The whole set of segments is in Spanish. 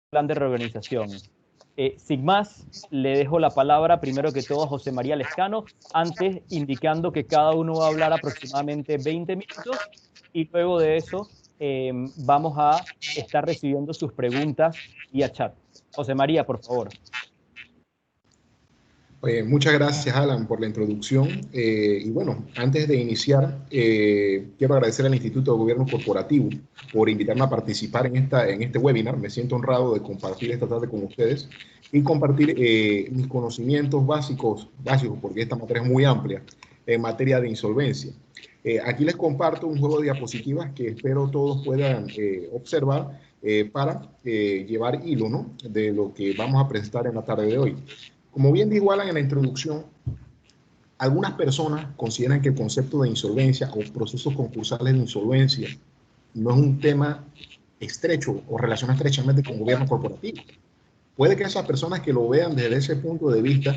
plan de reorganización. Sin más, le dejo la palabra primero que todo a José María Lescano, antes indicando que cada uno va a hablar aproximadamente 20 minutos y luego de eso vamos a estar recibiendo sus preguntas vía chat. José María, por favor. Muchas gracias, Alan, por la introducción. Y bueno, antes de iniciar, quiero agradecer al Instituto de Gobierno Corporativo por invitarme a participar en este webinar. Me siento honrado de compartir esta tarde con ustedes y compartir mis conocimientos básicos, porque esta materia es muy amplia, en materia de insolvencia. Aquí les comparto un juego de diapositivas que espero todos puedan observar para llevar hilo, ¿no?, de lo que vamos a presentar en la tarde de hoy. Como bien dijo Alan en la introducción, algunas personas consideran que el concepto de insolvencia o procesos concursales de insolvencia no es un tema estrecho o relacionado estrechamente con gobierno corporativo. Puede que esas personas que lo vean desde ese punto de vista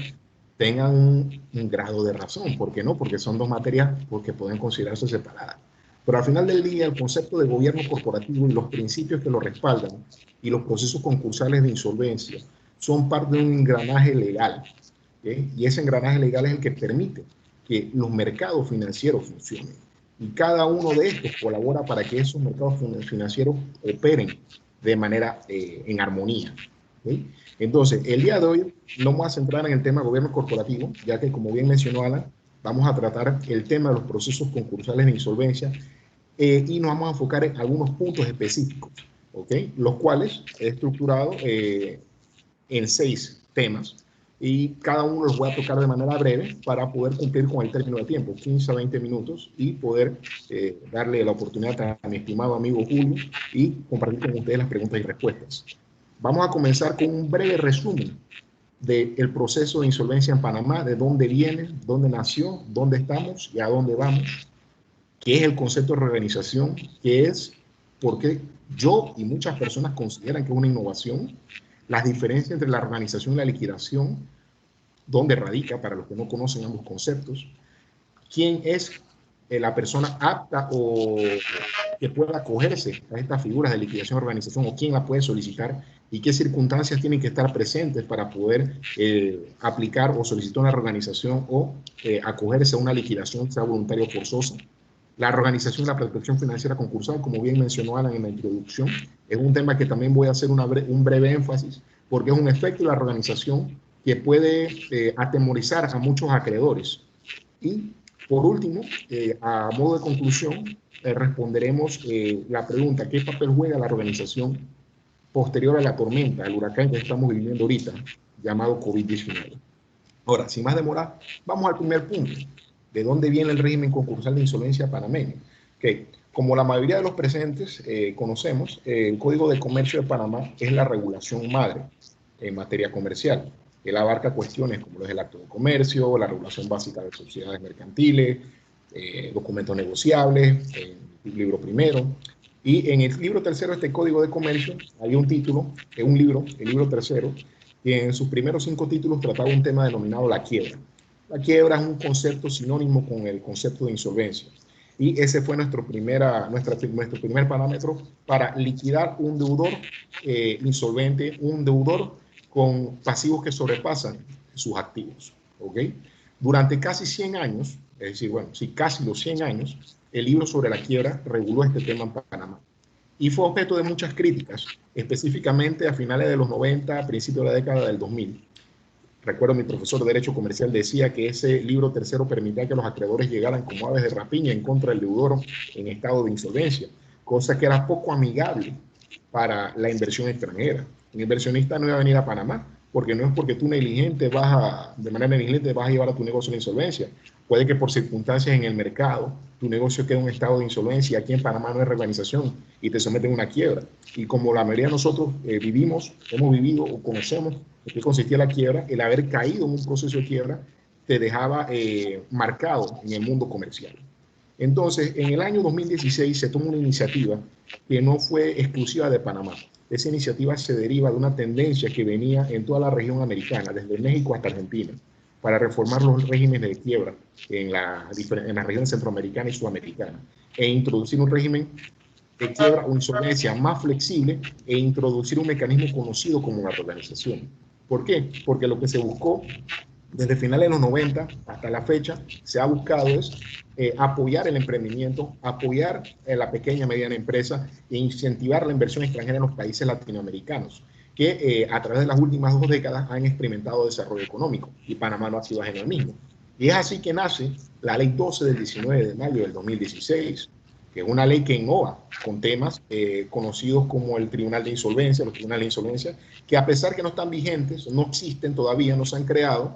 tengan un grado de razón. ¿Por qué no? Porque son dos materias que pueden considerarse separadas. Pero al final del día, el concepto de gobierno corporativo y los principios que lo respaldan y los procesos concursales de insolvencia son parte de un engranaje legal, ¿okay? Y ese engranaje legal es el que permite que los mercados financieros funcionen. Y cada uno de estos colabora para que esos mercados financieros operen de manera en armonía, ¿okay? Entonces, el día de hoy no vamos a centrar en el tema gobierno corporativo, ya que, como bien mencionó Alan, vamos a tratar el tema de los procesos concursales de insolvencia y nos vamos a enfocar en algunos puntos específicos, ¿okay?, los cuales he estructurado en 6 temas y cada uno los voy a tocar de manera breve para poder cumplir con el término de tiempo, 15 a 20 minutos, y poder darle la oportunidad a mi estimado amigo Julio y compartir con ustedes las preguntas y respuestas. Vamos a comenzar con un breve resumen del proceso de insolvencia en Panamá, de dónde viene, dónde nació, dónde estamos y a dónde vamos, qué es el concepto de reorganización, qué es, por qué yo y muchas personas consideran que es una innovación, las diferencias entre la organización y la liquidación, dónde radica, para los que no conocen ambos conceptos, quién es la persona apta o que pueda acogerse a estas figuras de liquidación y organización, o quién la puede solicitar, y qué circunstancias tienen que estar presentes para poder aplicar o solicitar una reorganización o acogerse a una liquidación, sea voluntaria o forzosa. La organización y la protección financiera concursal, como bien mencionó Alan en la introducción, es un tema que también voy a hacer un breve énfasis, porque es un efecto de la organización que puede atemorizar a muchos acreedores. Y, por último, a modo de conclusión, responderemos la pregunta: ¿qué papel juega la organización posterior a la tormenta, al huracán que estamos viviendo ahorita, llamado COVID-19? Ahora, sin más demora, vamos al primer punto. ¿De dónde viene el régimen concursal de insolvencia panameño? Que, como la mayoría de los presentes conocemos, el Código de Comercio de Panamá es la regulación madre en materia comercial. Él abarca cuestiones como lo es el acto de comercio, la regulación básica de sociedades mercantiles, documentos negociables, el libro primero. Y en el libro tercero de este Código de Comercio hay un título, un libro, el libro tercero, que en sus primeros 5 títulos trataba un tema denominado la quiebra. La quiebra es un concepto sinónimo con el concepto de insolvencia. Y ese fue nuestro primer parámetro para liquidar un deudor insolvente, un deudor con pasivos que sobrepasan sus activos, ¿ok? Durante casi 100 años, es decir, bueno, sí, casi los 100 años, el libro sobre la quiebra reguló este tema en Panamá. Y fue objeto de muchas críticas, específicamente a finales de los 90, a principios de la década del 2000. Recuerdo mi profesor de Derecho Comercial decía que ese libro tercero permitía que los acreedores llegaran como aves de rapiña en contra del deudor en estado de insolvencia, cosa que era poco amigable para la inversión extranjera. Un inversionista no iba a venir a Panamá porque no es porque tú de manera negligente vas a llevar a tu negocio a la insolvencia. Puede que por circunstancias en el mercado tu negocio quede en un estado de insolvencia. Aquí en Panamá no hay reorganización y te someten a una quiebra. Y como la mayoría de nosotros hemos vivido o conocemos en qué consistía la quiebra, el haber caído en un proceso de quiebra te dejaba marcado en el mundo comercial. Entonces, en el año 2016 se toma una iniciativa que no fue exclusiva de Panamá. Esa iniciativa se deriva de una tendencia que venía en toda la región americana, desde México hasta Argentina, para reformar los regímenes de quiebra en la región centroamericana y sudamericana, e introducir un régimen de quiebra o insolvencia más flexible e introducir un mecanismo conocido como la reorganización. ¿Por qué? Porque lo que se buscó desde finales de los 90 hasta la fecha, se ha buscado es apoyar el emprendimiento, apoyar la pequeña y mediana empresa e incentivar la inversión extranjera en los países latinoamericanos, que a través de las últimas 2 décadas han experimentado desarrollo económico, y Panamá no ha sido ajeno al mismo. Y es así que nace la Ley 12 del 19 de mayo del 2016, que es una ley que innova con temas conocidos como el Tribunal de Insolvencia, los tribunales de insolvencia, que a pesar que no están vigentes, no existen todavía, no se han creado,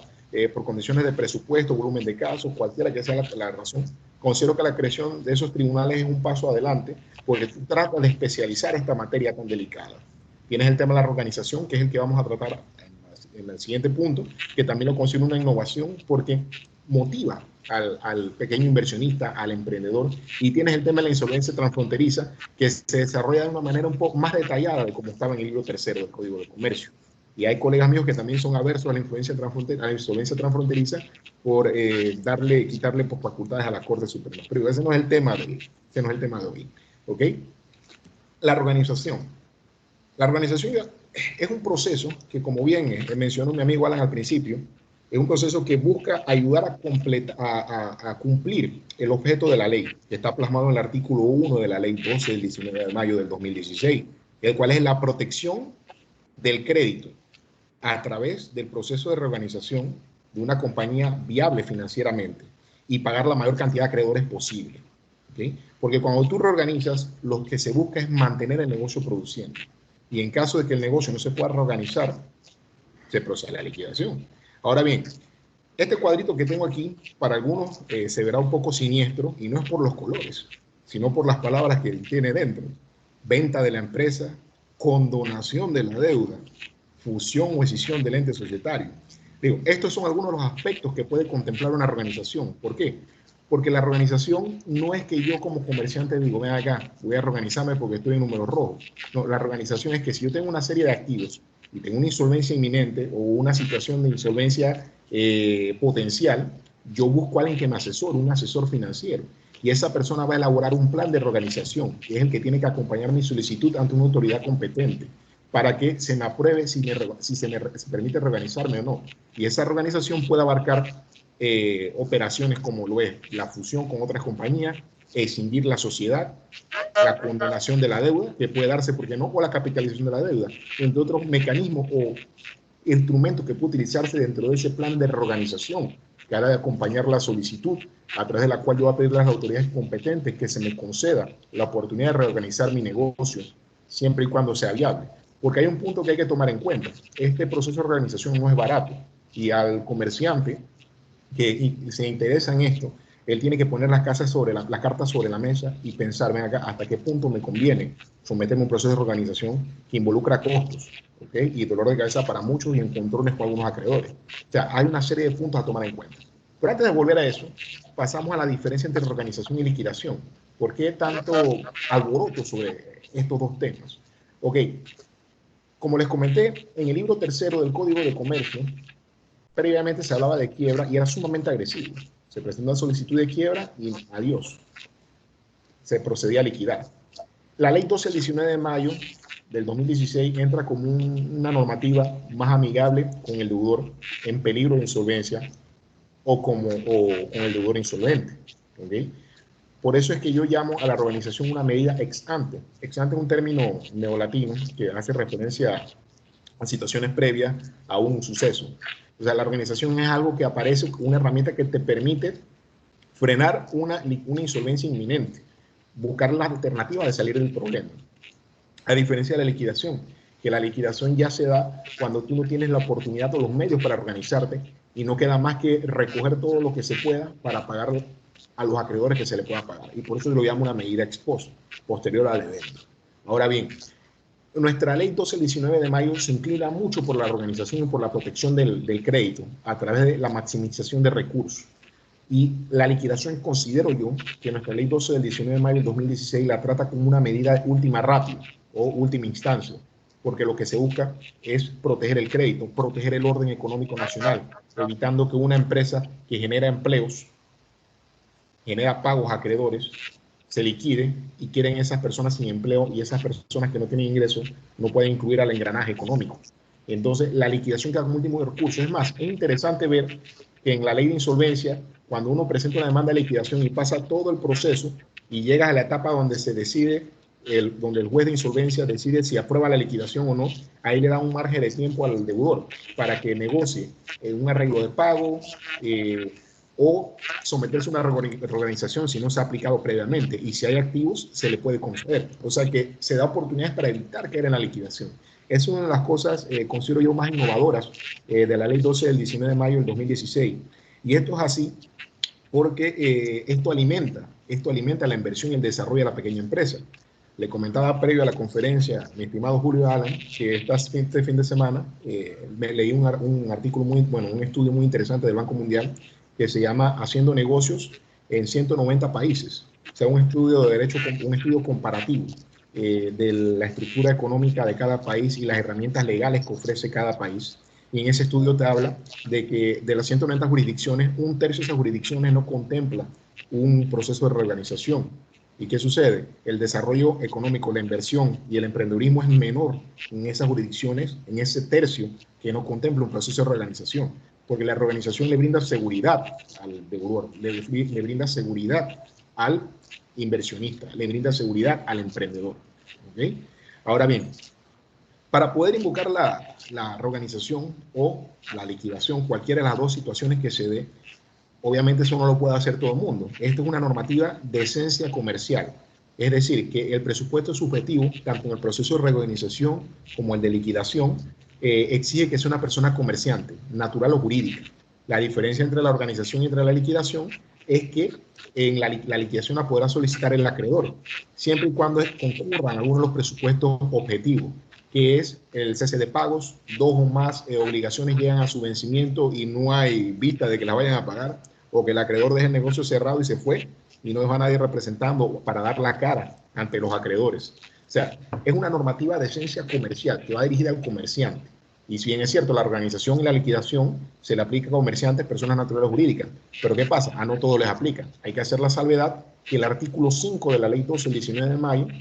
por condiciones de presupuesto, volumen de casos, cualquiera que sea la razón, considero que la creación de esos tribunales es un paso adelante, porque tú tratas de especializar esta materia tan delicada. Tienes el tema de la reorganización, que es el que vamos a tratar en el siguiente punto, que también lo considero una innovación porque motiva al pequeño inversionista, al emprendedor, y tienes el tema de la insolvencia transfronteriza, que se desarrolla de una manera un poco más detallada de como estaba en el libro tercero del Código de Comercio. Y hay colegas míos que también son aversos a la insolvencia transfronteriza por quitarle facultades a la Corte Suprema. Pero ese no es el tema de hoy. Ese no es el tema de hoy. ¿Ok? La organización. La organización es un proceso que, como bien mencionó mi amigo Alan al principio, es un proceso que busca ayudar a cumplir el objeto de la ley, que está plasmado en el artículo 1 de la ley 12 del 19 de mayo del 2016, el cual es la protección del crédito a través del proceso de reorganización de una compañía viable financieramente y pagar la mayor cantidad de acreedores posible. ¿Okay? Porque cuando tú reorganizas, lo que se busca es mantener el negocio produciendo. Y en caso de que el negocio no se pueda reorganizar, se procede a la liquidación. Ahora bien, este cuadrito que tengo aquí, para algunos se verá un poco siniestro, y no es por los colores, sino por las palabras que tiene dentro. Venta de la empresa, condonación de la deuda, fusión o escisión del ente societario. Digo, estos son algunos de los aspectos que puede contemplar una organización. ¿Por qué? Porque la organización no es que yo como comerciante digo, ven acá, voy a reorganizarme porque estoy en números rojos. No, la organización es que si yo tengo una serie de activos y tengo una insolvencia inminente o una situación de insolvencia potencial, yo busco a alguien que me asesore, un asesor financiero. Y esa persona va a elaborar un plan de reorganización, que es el que tiene que acompañar mi solicitud ante una autoridad competente, para que se me apruebe si se me permite reorganizarme o no. Y esa reorganización puede abarcar operaciones como lo es la fusión con otras compañías, escindir la sociedad, la condonación de la deuda, que puede darse, porque no, o la capitalización de la deuda, entre otros mecanismos o instrumentos que puede utilizarse dentro de ese plan de reorganización, que hará de acompañar la solicitud, a través de la cual yo voy a pedir a las autoridades competentes que se me conceda la oportunidad de reorganizar mi negocio, siempre y cuando sea viable. Porque hay un punto que hay que tomar en cuenta. Este proceso de organización no es barato, y al comerciante que se interesa en esto, él tiene que poner las cartas sobre la mesa y pensar, ven acá, hasta qué punto me conviene someterme a un proceso de organización que involucra costos, ¿okay? Y dolor de cabeza para muchos y encontrones con algunos acreedores. O sea, hay una serie de puntos a tomar en cuenta. Pero antes de volver a eso, pasamos a la diferencia entre organización y liquidación. ¿Por qué tanto alboroto sobre estos dos temas? Ok, como les comenté, en el libro tercero del Código de Comercio, previamente se hablaba de quiebra y era sumamente agresivo. Se presentó una solicitud de quiebra y adiós. Se procedía a liquidar. La ley 12 del 19 de mayo del 2016 entra como una normativa más amigable con el deudor en peligro de insolvencia o con el deudor insolvente. ¿Okay? Por eso es que yo llamo a la reorganización una medida ex ante. Ex ante es un término neolatino que hace referencia a situaciones previas a un suceso. O sea, la organización es algo que aparece, una herramienta que te permite frenar una insolvencia inminente, buscar la alternativa de salir del problema. A diferencia de la liquidación, que la liquidación ya se da cuando tú no tienes la oportunidad o los medios para organizarte y no queda más que recoger todo lo que se pueda para pagar a los acreedores que se le pueda pagar. Y por eso lo llamo una medida ex post, posterior al evento. Ahora bien, nuestra ley 12-19 de mayo se inclina mucho por la organización y por la protección del crédito a través de la maximización de recursos. Y la liquidación, considero yo, que nuestra ley 12 del 19 de mayo del 2016 la trata como una medida de última ratio o última instancia, porque lo que se busca es proteger el crédito, proteger el orden económico nacional, evitando que una empresa que genera empleos, genera pagos a acreedores, se liquide y quieren esas personas sin empleo y esas personas que no tienen ingresos no pueden incluir al engranaje económico. Entonces, la liquidación queda como último recurso. Es más, es interesante ver que en la ley de insolvencia, cuando uno presenta una demanda de liquidación y pasa todo el proceso y llega a la etapa donde se decide, donde el juez de insolvencia decide si aprueba la liquidación o no, ahí le da un margen de tiempo al deudor para que negocie un arreglo de pago, o someterse a una reorganización si no se ha aplicado previamente, y si hay activos se le puede conceder, o sea que se da oportunidades para evitar caer en la liquidación. Es una de las cosas, considero yo, más innovadoras de la ley 12 del 19 de mayo del 2016, y esto es así porque esto alimenta la inversión y el desarrollo de la pequeña empresa. Le comentaba previo a la conferencia, mi estimado Julio Alan, que este fin de semana me leí un artículo un estudio muy interesante del Banco Mundial que se llama Haciendo negocios en 190 países. O sea, un estudio de derecho, un estudio comparativo de la estructura económica de cada país y las herramientas legales que ofrece cada país. Y en ese estudio te habla de que de las 190 jurisdicciones, un tercio de esas jurisdicciones no contempla un proceso de reorganización. ¿Y qué sucede? El desarrollo económico, la inversión y el emprendedurismo es menor en esas jurisdicciones, en ese tercio que no contempla un proceso de reorganización, porque la reorganización le brinda seguridad al deudor, le brinda seguridad al inversionista, le brinda seguridad al emprendedor. ¿Okay? Ahora bien, para poder invocar la reorganización o la liquidación, cualquiera de las dos situaciones que se dé, obviamente eso no lo puede hacer todo el mundo. Esto es una normativa de esencia comercial. Es decir, que el presupuesto subjetivo, tanto en el proceso de reorganización como el de liquidación, exige que sea una persona comerciante, natural o jurídica. La diferencia entre la organización y entre la liquidación es que en la liquidación la podrá solicitar el acreedor, siempre y cuando concurran algunos de los presupuestos objetivos, que es el cese de pagos, dos o más obligaciones llegan a su vencimiento y no hay vista de que las vayan a pagar, o que el acreedor deje el negocio cerrado y se fue y no deja a nadie representando para dar la cara ante los acreedores. O sea, es una normativa de esencia comercial que va dirigida al comerciante. Y si bien es cierto, la organización y la liquidación se le aplica a comerciantes, personas naturales o jurídicas. Pero ¿qué pasa? A no todos les aplica. Hay que hacer la salvedad que el artículo 5 de la ley 12 del 19 de mayo de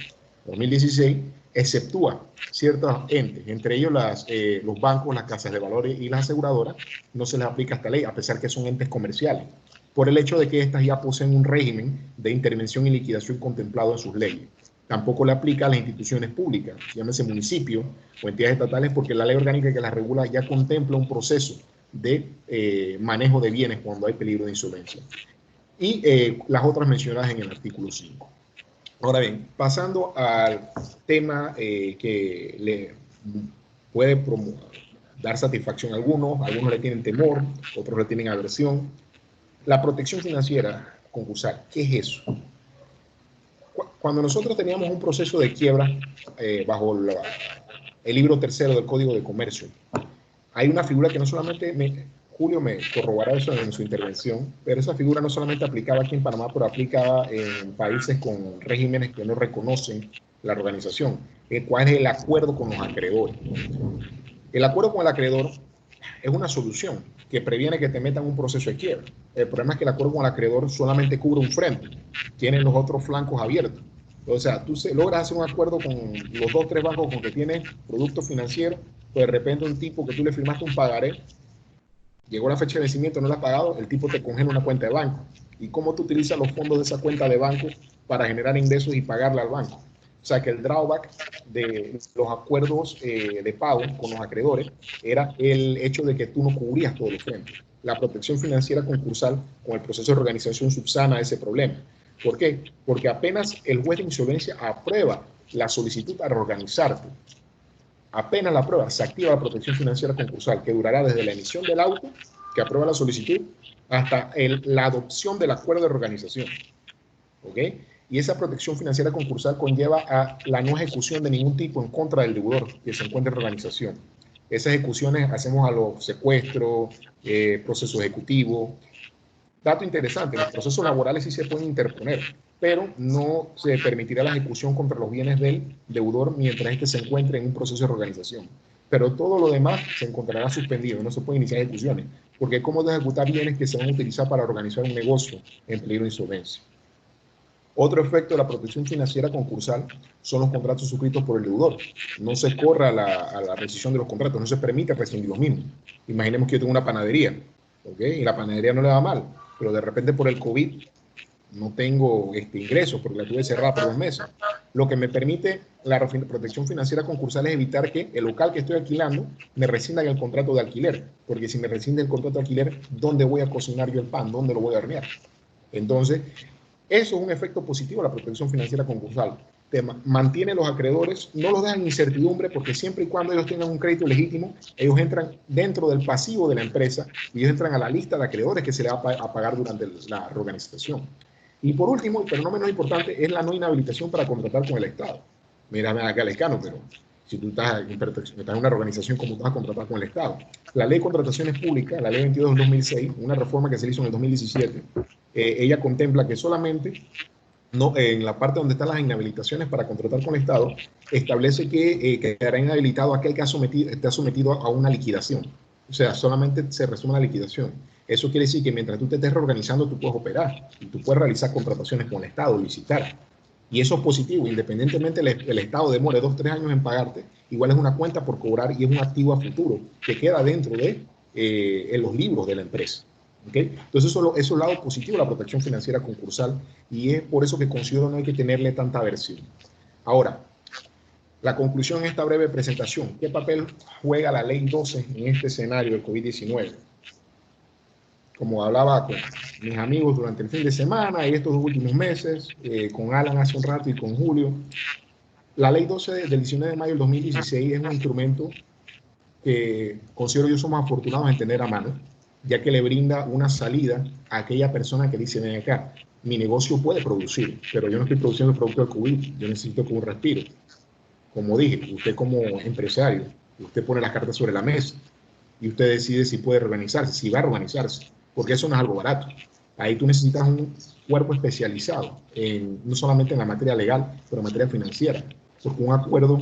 2016 exceptúa ciertos entes, entre ellos los bancos, las casas de valores y las aseguradoras. No se les aplica esta ley, a pesar que son entes comerciales, por el hecho de que éstas ya poseen un régimen de intervención y liquidación contemplado en sus leyes. Tampoco le aplica a las instituciones públicas, llámese municipio o entidades estatales, porque la ley orgánica que las regula ya contempla un proceso de manejo de bienes cuando hay peligro de insolvencia. Y las otras mencionadas en el artículo 5. Ahora bien, pasando al tema que le puede dar satisfacción a algunos le tienen temor, otros le tienen aversión. La protección financiera concursal, ¿qué es eso? Cuando nosotros teníamos un proceso de quiebra bajo el libro tercero del Código de Comercio, hay una figura que no solamente, Julio me corroborará eso en su intervención, pero esa figura no solamente aplicaba aquí en Panamá, pero aplicaba en países con regímenes que no reconocen la organización, cuál es el acuerdo con los acreedores. El acuerdo con el acreedor es una solución que previene que te metan un proceso de quiebra. El problema es que el acuerdo con el acreedor solamente cubre un frente, tiene los otros flancos abiertos. O sea, tú logras hacer un acuerdo con los 2 o 3 bancos con que tienes productos financieros, pues de repente un tipo que tú le firmaste un pagaré, llegó la fecha de vencimiento, no lo has pagado, el tipo te congela una cuenta de banco. ¿Y cómo tú utilizas los fondos de esa cuenta de banco para generar ingresos y pagarle al banco? O sea que el drawback de los acuerdos de pago con los acreedores era el hecho de que tú no cubrías todos los frentes. La protección financiera concursal con el proceso de organización subsana ese problema. ¿Por qué? Porque apenas el juez de insolvencia aprueba la solicitud para reorganizarte, apenas la prueba, se activa la protección financiera concursal, que durará desde la emisión del auto, que aprueba la solicitud, hasta la adopción del acuerdo de reorganización. ¿Ok? Y esa protección financiera concursal conlleva a la no ejecución de ningún tipo en contra del deudor que se encuentre en reorganización. Esas ejecuciones hacemos a los secuestros, procesos ejecutivos. Dato interesante, los procesos laborales sí se pueden interponer, pero no se permitirá la ejecución contra los bienes del deudor mientras éste se encuentre en un proceso de reorganización. Pero todo lo demás se encontrará suspendido, no se pueden iniciar ejecuciones, porque ¿cómo de ejecutar bienes que se van a utilizar para organizar un negocio en peligro de insolvencia? Otro efecto de la protección financiera concursal son los contratos suscritos por el deudor. No se corre a la rescisión de los contratos, no se permite rescindir los mismos. Imaginemos que yo tengo una panadería, ¿ok? Y la panadería no le va mal, pero de repente por el COVID no tengo ingresos porque la tuve cerrada por 2 meses. Lo que me permite la protección financiera concursal es evitar que el local que estoy alquilando me rescinda el contrato de alquiler, porque si me rescinde el contrato de alquiler, ¿dónde voy a cocinar yo el pan? ¿Dónde lo voy a hornear? Entonces, eso es un efecto positivo de la protección financiera concursal. Mantiene a los acreedores, no los dejan en incertidumbre porque siempre y cuando ellos tengan un crédito legítimo, ellos entran dentro del pasivo de la empresa y ellos entran a la lista de acreedores que se le va a pagar durante la reorganización. Y por último, pero no menos importante, es la no inhabilitación para contratar con el Estado. Mírame acá, Lescano, pero si tú estás en una organización, ¿cómo vas a contratar con el Estado? La ley de contrataciones públicas, la ley 22 del 2006, una reforma que se hizo en el 2017, ella contempla que solamente en la parte donde están las inhabilitaciones para contratar con el Estado, establece que quedará inhabilitado aquel que está sometido a una liquidación. O sea, solamente se resume la liquidación. Eso quiere decir que mientras tú te estés reorganizando, tú puedes operar y tú puedes realizar contrataciones con el Estado, licitar. Y eso es positivo, independientemente el Estado demore 2 o 3 años en pagarte, igual es una cuenta por cobrar y es un activo a futuro que queda dentro de en los libros de la empresa. ¿Okay? Entonces, eso es el lado positivo de la protección financiera concursal y es por eso que considero no hay que tenerle tanta aversión. Ahora, la conclusión en esta breve presentación. ¿Qué papel juega la Ley 12 en este escenario del COVID-19? Como hablaba con mis amigos durante el fin de semana y estos últimos meses, con Alan hace un rato y con Julio, la Ley 12 del 19 de mayo del 2016 es un instrumento que considero yo somos afortunados en tener a mano, ya que le brinda una salida a aquella persona que dice, ven acá, mi negocio puede producir, pero yo no estoy produciendo el producto del COVID, yo necesito que un respiro. Como dije, usted como empresario, usted pone las cartas sobre la mesa y usted decide si puede reorganizarse, si va a organizarse, porque eso no es algo barato. Ahí tú necesitas un cuerpo especializado, no solamente en la materia legal, pero en materia financiera, porque un acuerdo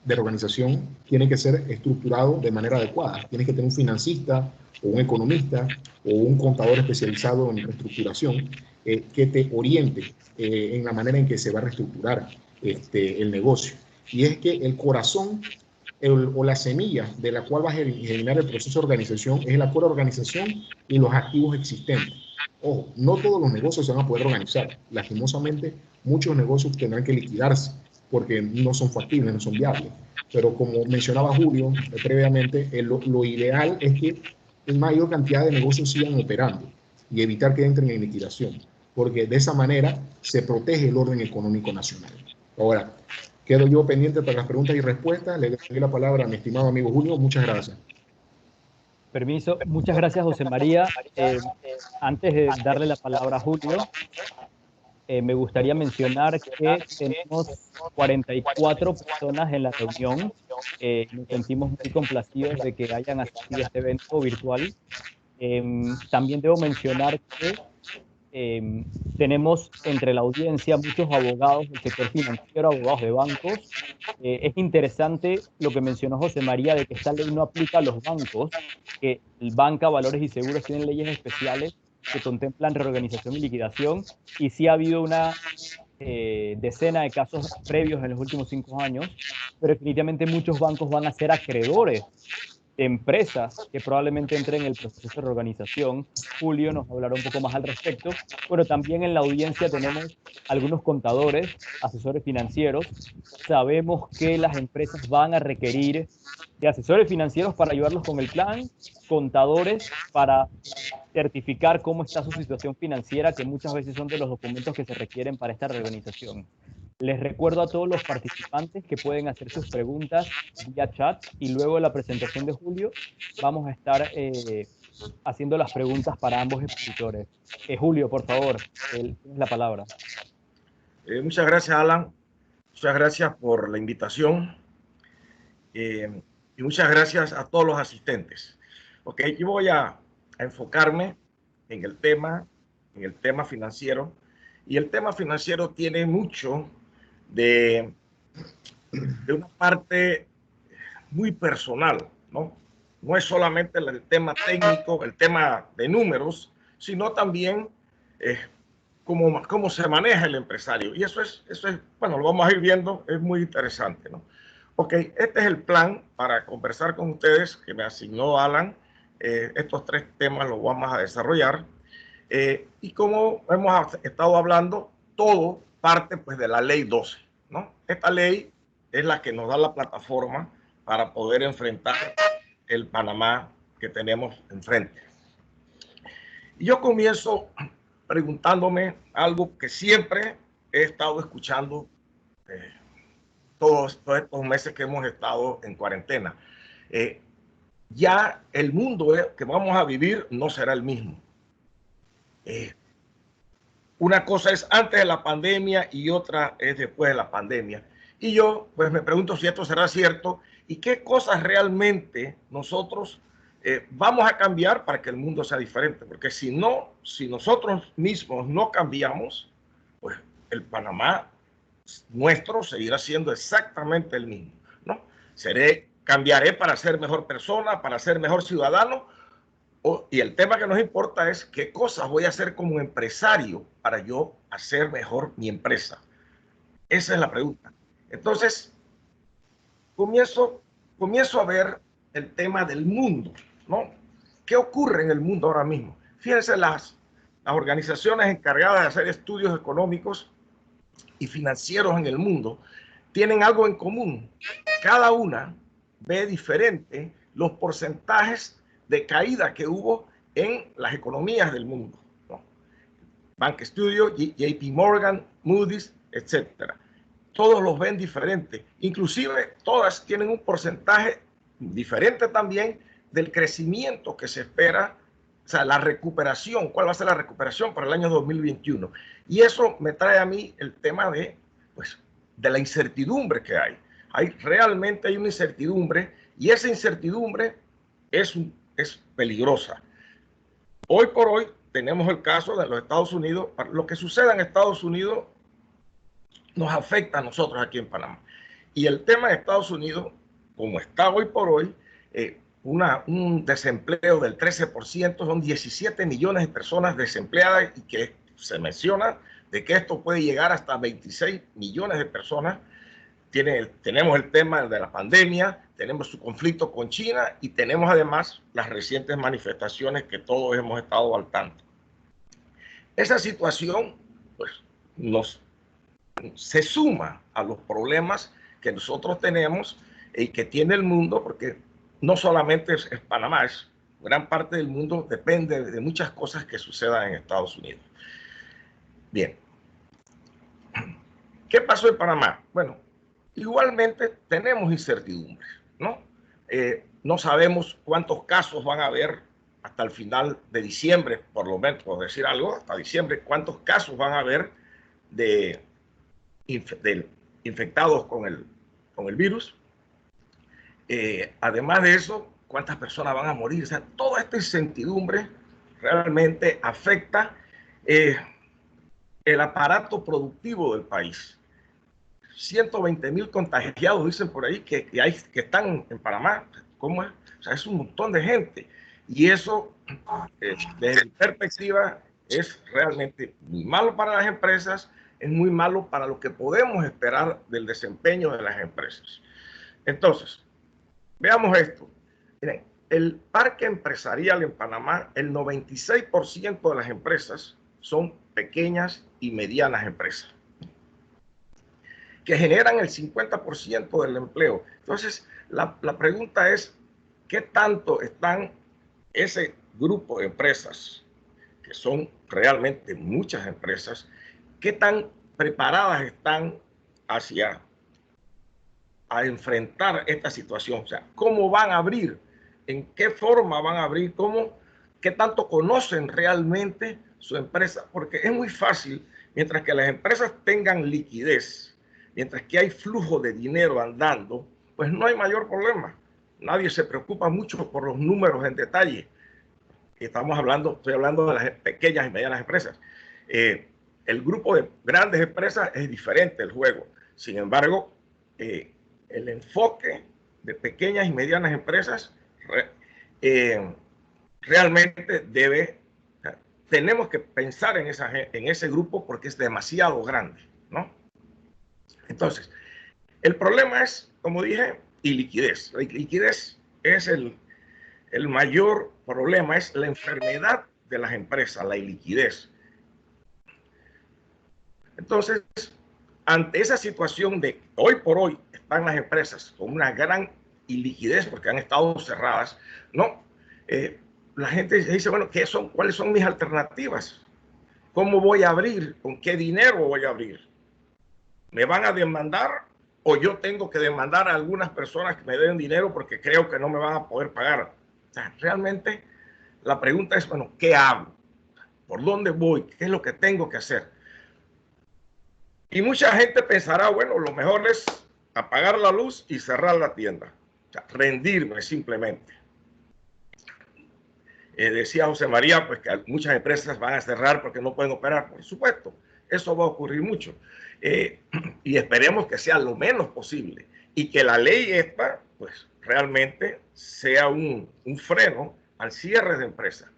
de reorganización tiene que ser estructurado de manera adecuada. Tienes que tener un financista o un economista o un contador especializado en reestructuración que te oriente en la manera en que se va a reestructurar el negocio. Y es que el corazón o la semilla de la cual va a generar el proceso de organización es el acuerdo de organización y los activos existentes. Ojo, no todos los negocios se van a poder organizar. Lastimosamente, muchos negocios tendrán que liquidarse porque no son factibles, no son viables. Pero como mencionaba Julio previamente, lo ideal es que la mayor cantidad de negocios sigan operando y evitar que entren en liquidación, porque de esa manera se protege el orden económico nacional. Ahora, quedo yo pendiente para las preguntas y respuestas. Le doy la palabra a mi estimado amigo Julio. Muchas gracias. Permiso. Muchas gracias, José María. Antes de darle la palabra a Julio, me gustaría mencionar que tenemos 44 personas en la reunión. Nos sentimos muy complacidos de que hayan asistido a este evento virtual. También debo mencionar que tenemos entre la audiencia muchos abogados del sector financiero, abogados de bancos. Es interesante lo que mencionó José María de que esta ley no aplica a los bancos, que el Banca, Valores y Seguros tienen leyes especiales que contemplan reorganización y liquidación, y sí ha habido una decena de casos previos en los últimos 5 años, pero definitivamente muchos bancos van a ser acreedores de empresas que probablemente entren en el proceso de reorganización. Julio nos hablará un poco más al respecto. Bueno, también en la audiencia tenemos algunos contadores, asesores financieros. Sabemos que las empresas van a requerir de asesores financieros para ayudarlos con el plan, contadores para certificar cómo está su situación financiera, que muchas veces son de los documentos que se requieren para esta reorganización. Les recuerdo a todos los participantes que pueden hacer sus preguntas vía chat y luego de la presentación de Julio vamos a estar haciendo las preguntas para ambos expositores. Julio, por favor, tienes la palabra. Muchas gracias, Alan. Muchas gracias por la invitación. Y muchas gracias a todos los asistentes. Ok, yo voy a enfocarme en el tema financiero. Y el tema financiero tiene mucho de una parte muy personal, ¿no? No es solamente el tema técnico, el tema de números, sino también cómo se maneja el empresario. Y eso es, bueno, lo vamos a ir viendo, es muy interesante, ¿no? Ok, este es el plan para conversar con ustedes que me asignó Alan. Estos 3 temas los vamos a desarrollar. Y como hemos estado hablando, todo parte pues de la ley 12, ¿no? Esta ley es la que nos da la plataforma para poder enfrentar el Panamá que tenemos enfrente. Y yo comienzo preguntándome algo que siempre he estado escuchando todos estos meses que hemos estado en cuarentena. Ya el mundo que vamos a vivir no será el mismo. Una cosa es antes de la pandemia y otra es después de la pandemia. Y yo pues me pregunto si esto será cierto y qué cosas realmente nosotros vamos a cambiar para que el mundo sea diferente. Porque si nosotros mismos no cambiamos, pues el Panamá nuestro seguirá siendo exactamente el mismo, ¿no? Cambiaré para ser mejor persona, para ser mejor ciudadano. Y el tema que nos importa es qué cosas voy a hacer como empresario para yo hacer mejor mi empresa. Esa es la pregunta. Entonces, comienzo a ver el tema del mundo, ¿no? ¿Qué ocurre en el mundo ahora mismo? Fíjense, las organizaciones encargadas de hacer estudios económicos y financieros en el mundo tienen algo en común. Cada una ve diferente los porcentajes de caída que hubo en las economías del mundo, ¿no? Bank Studio, JP Morgan, Moody's, etcétera. Todos los ven diferente. Inclusive todas tienen un porcentaje diferente también del crecimiento que se espera, o sea, la recuperación, cuál va a ser la recuperación para el año 2021. Y eso me trae a mí el tema de la incertidumbre que hay. Realmente hay una incertidumbre y esa incertidumbre es peligrosa. Hoy por hoy tenemos el caso de los Estados Unidos. Lo que suceda en Estados Unidos nos afecta a nosotros aquí en Panamá. Y el tema de Estados Unidos, como está hoy por hoy, un desempleo del 13%, son 17 millones de personas desempleadas y que se menciona de que esto puede llegar hasta 26 millones de personas. Tenemos el tema de la pandemia, tenemos su conflicto con China y tenemos además las recientes manifestaciones que todos hemos estado al tanto. Esa situación pues, se suma a los problemas que nosotros tenemos y que tiene el mundo, porque no solamente es Panamá, gran parte del mundo depende de muchas cosas que sucedan en Estados Unidos. Bien. ¿Qué pasó en Panamá? Bueno, igualmente tenemos incertidumbres, ¿no? No sabemos cuántos casos van a haber hasta el final de diciembre, por lo menos, por decir algo, hasta diciembre, cuántos casos van a haber de infectados con el virus. Además de eso, cuántas personas van a morir. O sea, toda esta incertidumbre realmente afecta el aparato productivo del país. 120,000 contagiados, dicen por ahí, que están en Panamá. ¿Cómo es? O sea, es un montón de gente. Y eso, desde mi perspectiva, es realmente muy malo para las empresas, es muy malo para lo que podemos esperar del desempeño de las empresas. Entonces, veamos esto. Miren, el parque empresarial en Panamá, el 96% de las empresas son pequeñas y medianas empresas, que generan el 50% del empleo. Entonces, la pregunta es, ¿qué tanto están ese grupo de empresas, que son realmente muchas empresas, qué tan preparadas están a enfrentar esta situación? O sea, ¿cómo van a abrir? ¿En qué forma van a abrir? ¿Qué tanto conocen realmente su empresa? Porque es muy fácil, mientras que las empresas tengan liquidez, mientras que hay flujo de dinero andando, pues no hay mayor problema. Nadie se preocupa mucho por los números en detalle. Estoy hablando de las pequeñas y medianas empresas. El grupo de grandes empresas es diferente el juego. Sin embargo, el enfoque de pequeñas y medianas empresas realmente debe tenemos que pensar en ese grupo porque es demasiado grande, ¿no? Entonces, el problema es, como dije, iliquidez. La liquidez es el mayor problema, es la enfermedad de las empresas, la iliquidez. Entonces, ante esa situación de hoy por hoy están las empresas con una gran iliquidez porque han estado cerradas, ¿no? La gente dice, bueno, ¿cuáles son mis alternativas? ¿Cómo voy a abrir? ¿Con qué dinero voy a abrir? ¿Me van a demandar o yo tengo que demandar a algunas personas que me den dinero porque creo que no me van a poder pagar? O sea, realmente la pregunta es, bueno, ¿qué hago? ¿Por dónde voy? ¿Qué es lo que tengo que hacer? Y mucha gente pensará, bueno, lo mejor es apagar la luz y cerrar la tienda. O sea, rendirme simplemente. Decía José María, pues que muchas empresas van a cerrar porque no pueden operar. Por supuesto, eso va a ocurrir mucho. Y esperemos que sea lo menos posible. Y que la ley esta, pues realmente sea un freno al cierre de empresas.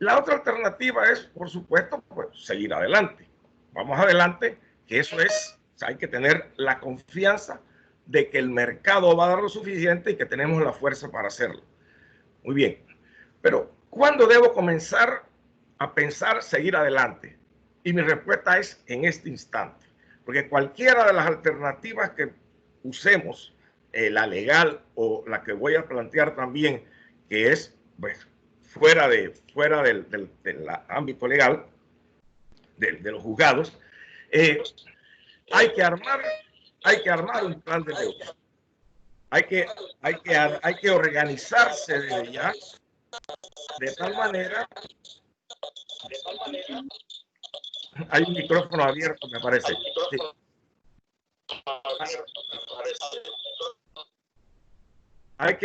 La otra alternativa es, por supuesto, pues, seguir adelante. Vamos adelante, que eso es, o sea, hay que tener la confianza de que el mercado va a dar lo suficiente y que tenemos la fuerza para hacerlo. Muy bien, pero ¿cuándo debo comenzar a pensar seguir adelante? Y mi respuesta es en este instante, porque cualquiera de las alternativas que usemos, la legal o la que voy a plantear también, que es pues, fuera del ámbito legal, de los juzgados, hay que armar un plan de deuda. Hay que organizarse desde ya de tal manera. Hay un micrófono abierto, me parece. Sí. Hay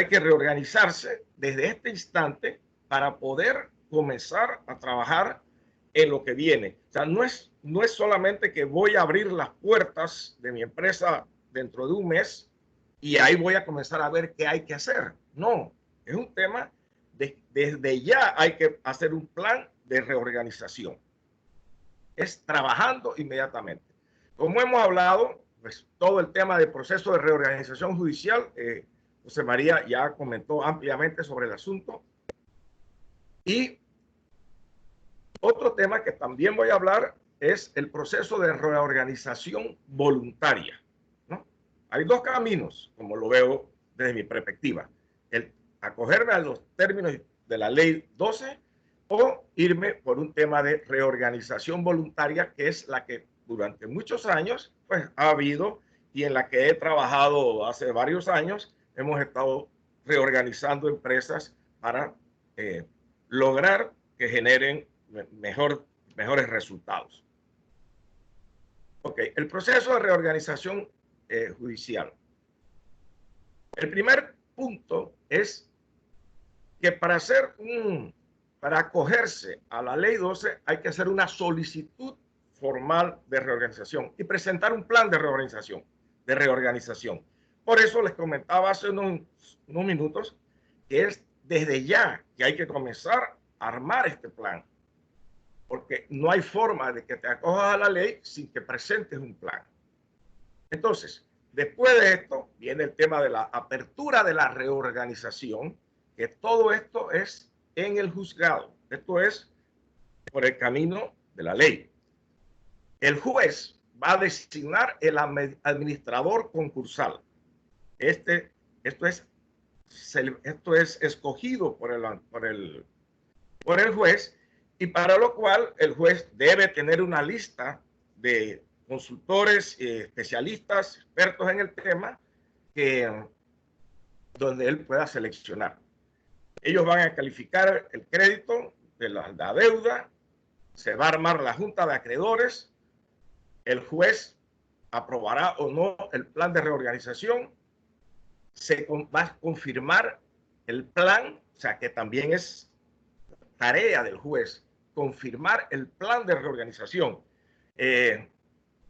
que reorganizarse desde este instante para poder comenzar a trabajar en lo que viene. O sea, no es solamente que voy a abrir las puertas de mi empresa dentro de un mes y ahí voy a comenzar a ver qué hay que hacer. No, es un tema desde ya hay que hacer un plan de reorganización. Es trabajando inmediatamente. Como hemos hablado, pues todo el tema del proceso de reorganización judicial, José María ya comentó ampliamente sobre el asunto. Y otro tema que también voy a hablar es el proceso de reorganización voluntaria, ¿no? Hay dos caminos, como lo veo desde mi perspectiva. El acogerme a los términos de la ley 12 o irme por un tema de reorganización voluntaria, que es la que durante muchos años pues, ha habido y en la que he trabajado hace varios años. Hemos estado reorganizando empresas para lograr que generen mejores resultados. Ok, el proceso de reorganización judicial. El primer punto es que para acogerse a la ley 12 hay que hacer una solicitud formal de reorganización y presentar un plan de reorganización. Por eso les comentaba hace unos minutos que es desde ya que hay que comenzar a armar este plan, porque no hay forma de que te acojas a la ley sin que presentes un plan. Entonces, después de esto viene el tema de la apertura de la reorganización, que todo esto es en el juzgado. Esto es por el camino de la ley. El juez va a designar el administrador concursal. Esto es escogido por el juez, y para lo cual el juez debe tener una lista de consultores, especialistas, expertos en el tema, donde él pueda seleccionar. Ellos van a calificar el crédito de la deuda, se va a armar la junta de acreedores, el juez aprobará o no el plan de reorganización, se va a confirmar el plan, o sea que también es tarea del juez confirmar el plan de reorganización.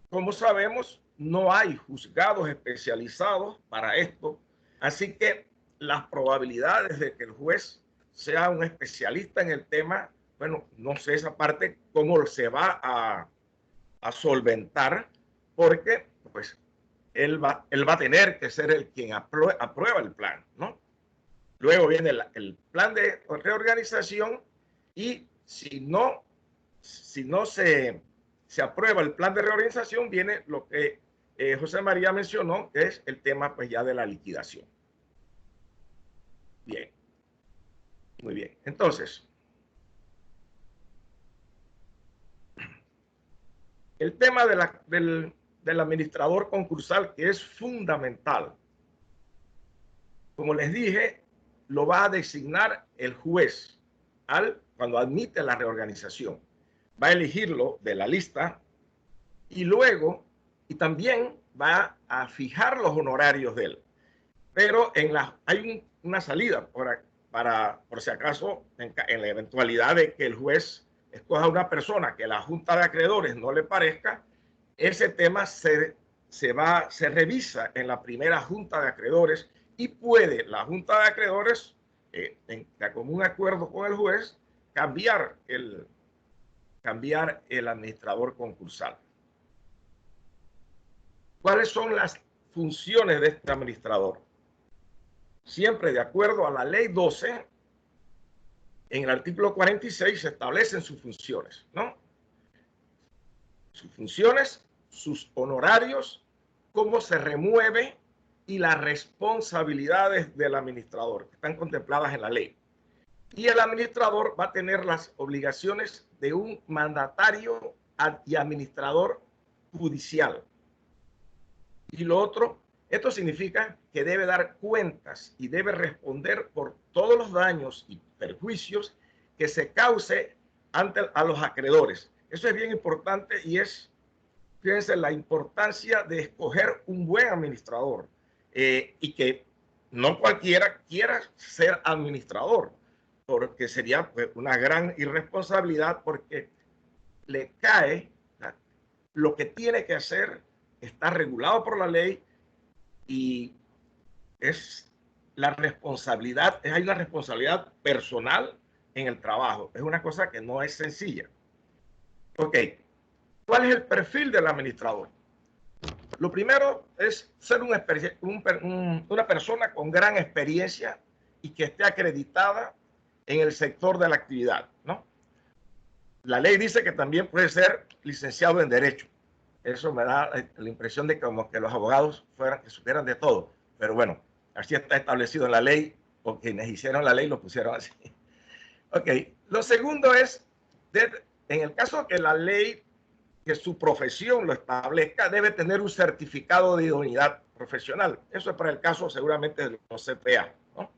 Como sabemos, no hay juzgados especializados para esto, así que las probabilidades de que el juez sea un especialista en el tema bueno, no sé esa parte cómo se va a solventar, porque pues él va a tener que ser el quien aprueba el plan, ¿no? Luego viene el plan de reorganización y si no se aprueba el plan de reorganización, viene lo que José María mencionó, que es el tema pues ya de la liquidación. Bien, muy bien. Entonces, el tema del administrador concursal, que es fundamental. Como les dije, lo va a designar el juez cuando admite la reorganización. Va a elegirlo de la lista y luego, y también va a fijar los honorarios de él. Pero hay una salida por si acaso, en la eventualidad de que el juez escoja una persona que la Junta de Acreedores no le parezca, ese tema se revisa en la primera Junta de Acreedores y puede la Junta de Acreedores, en común acuerdo con el juez, cambiar el administrador concursal. ¿Cuáles son las funciones de este administrador? Siempre de acuerdo a la ley 12, en el artículo 46 se establecen sus funciones, ¿no? Sus funciones, sus honorarios, cómo se remueve y las responsabilidades del administrador, que están contempladas en la ley. Y el administrador va a tener las obligaciones de un mandatario y administrador judicial. Y lo otro, esto significa que debe dar cuentas y debe responder por todos los daños y perjuicios que se cause a los acreedores. Eso es bien importante y fíjense, la importancia de escoger un buen administrador y que no cualquiera quiera ser administrador, porque sería pues, una gran irresponsabilidad, porque le cae lo que tiene que hacer, está regulado por la ley y es la responsabilidad, hay una responsabilidad personal en el trabajo. Es una cosa que no es sencilla. Ok, ¿cuál es el perfil del administrador? Lo primero es ser una persona con gran experiencia y que esté acreditada en el sector de la actividad, ¿no? La ley dice que también puede ser licenciado en Derecho. Eso me da la impresión de como que los abogados que supieran de todo. Pero bueno, así está establecido en la ley, o quienes hicieron la ley lo pusieron así. Ok, lo segundo es, en el caso que la ley, que su profesión lo establezca, debe tener un certificado de idoneidad profesional. Eso es para el caso seguramente de los CPA, ¿no?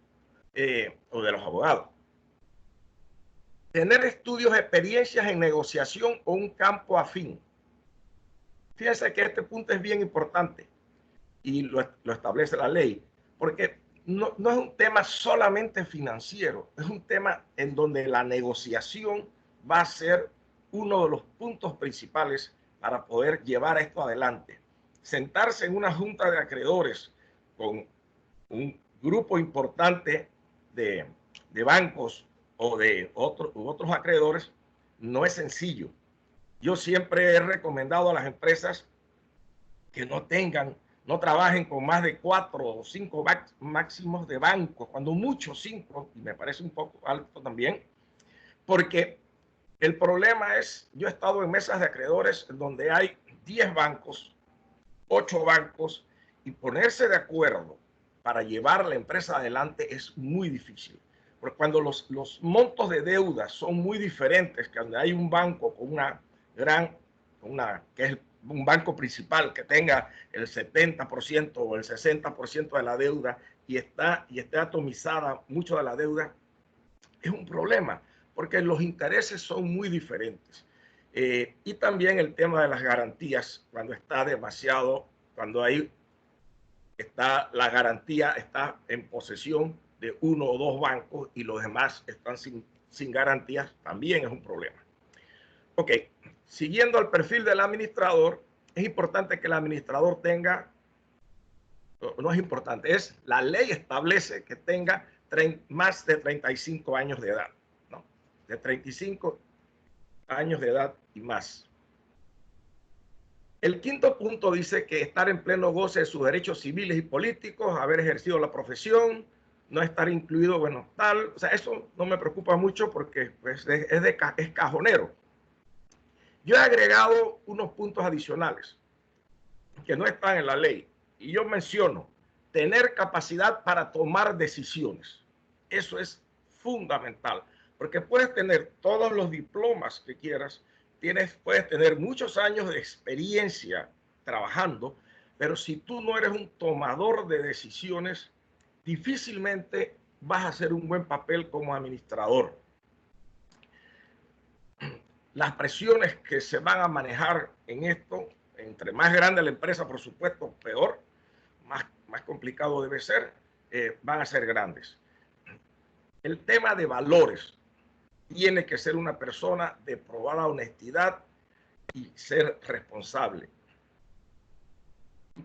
O de los abogados. Tener estudios, experiencias en negociación o un campo afín. Fíjense que este punto es bien importante y lo establece la ley, porque no es un tema solamente financiero, es un tema en donde la negociación va a ser uno de los puntos principales para poder llevar esto adelante. Sentarse en una junta de acreedores con un grupo importante de bancos o de otros acreedores no es sencillo. Yo siempre he recomendado a las empresas que no trabajen con más de 4 o 5 máximos de bancos, cuando mucho 5, y me parece un poco alto también, porque el problema es, yo he estado en mesas de acreedores donde hay 10 bancos, 8 bancos, y ponerse de acuerdo para llevar la empresa adelante es muy difícil. Porque cuando los montos de deuda son muy diferentes, cuando hay un banco con que es un banco principal que tenga el 70% o el 60% de la deuda y esté atomizada mucho de la deuda, es un problema, porque los intereses son muy diferentes. Y también el tema de las garantías, cuando la garantía está en posesión de uno o dos bancos y los demás están sin garantías, también es un problema. Ok, siguiendo el perfil del administrador, es importante que el administrador tenga, no es importante, la ley establece que tenga más de 35 años de edad, ¿no? de 35 años de edad y más. El quinto punto dice que estar en pleno goce de sus derechos civiles y políticos, haber ejercido la profesión, no estar incluido, bueno, tal, o sea, eso no me preocupa mucho porque pues, es cajonero. Yo he agregado unos puntos adicionales que no están en la ley y yo menciono tener capacidad para tomar decisiones. Eso es fundamental, porque puedes tener todos los diplomas que quieras, puedes tener muchos años de experiencia trabajando, pero si tú no eres un tomador de decisiones, difícilmente vas a hacer un buen papel como administrador. Las presiones que se van a manejar en esto, entre más grande la empresa, por supuesto, peor, más complicado debe ser, van a ser grandes. El tema de valores. Tiene que ser una persona de probada honestidad y ser responsable.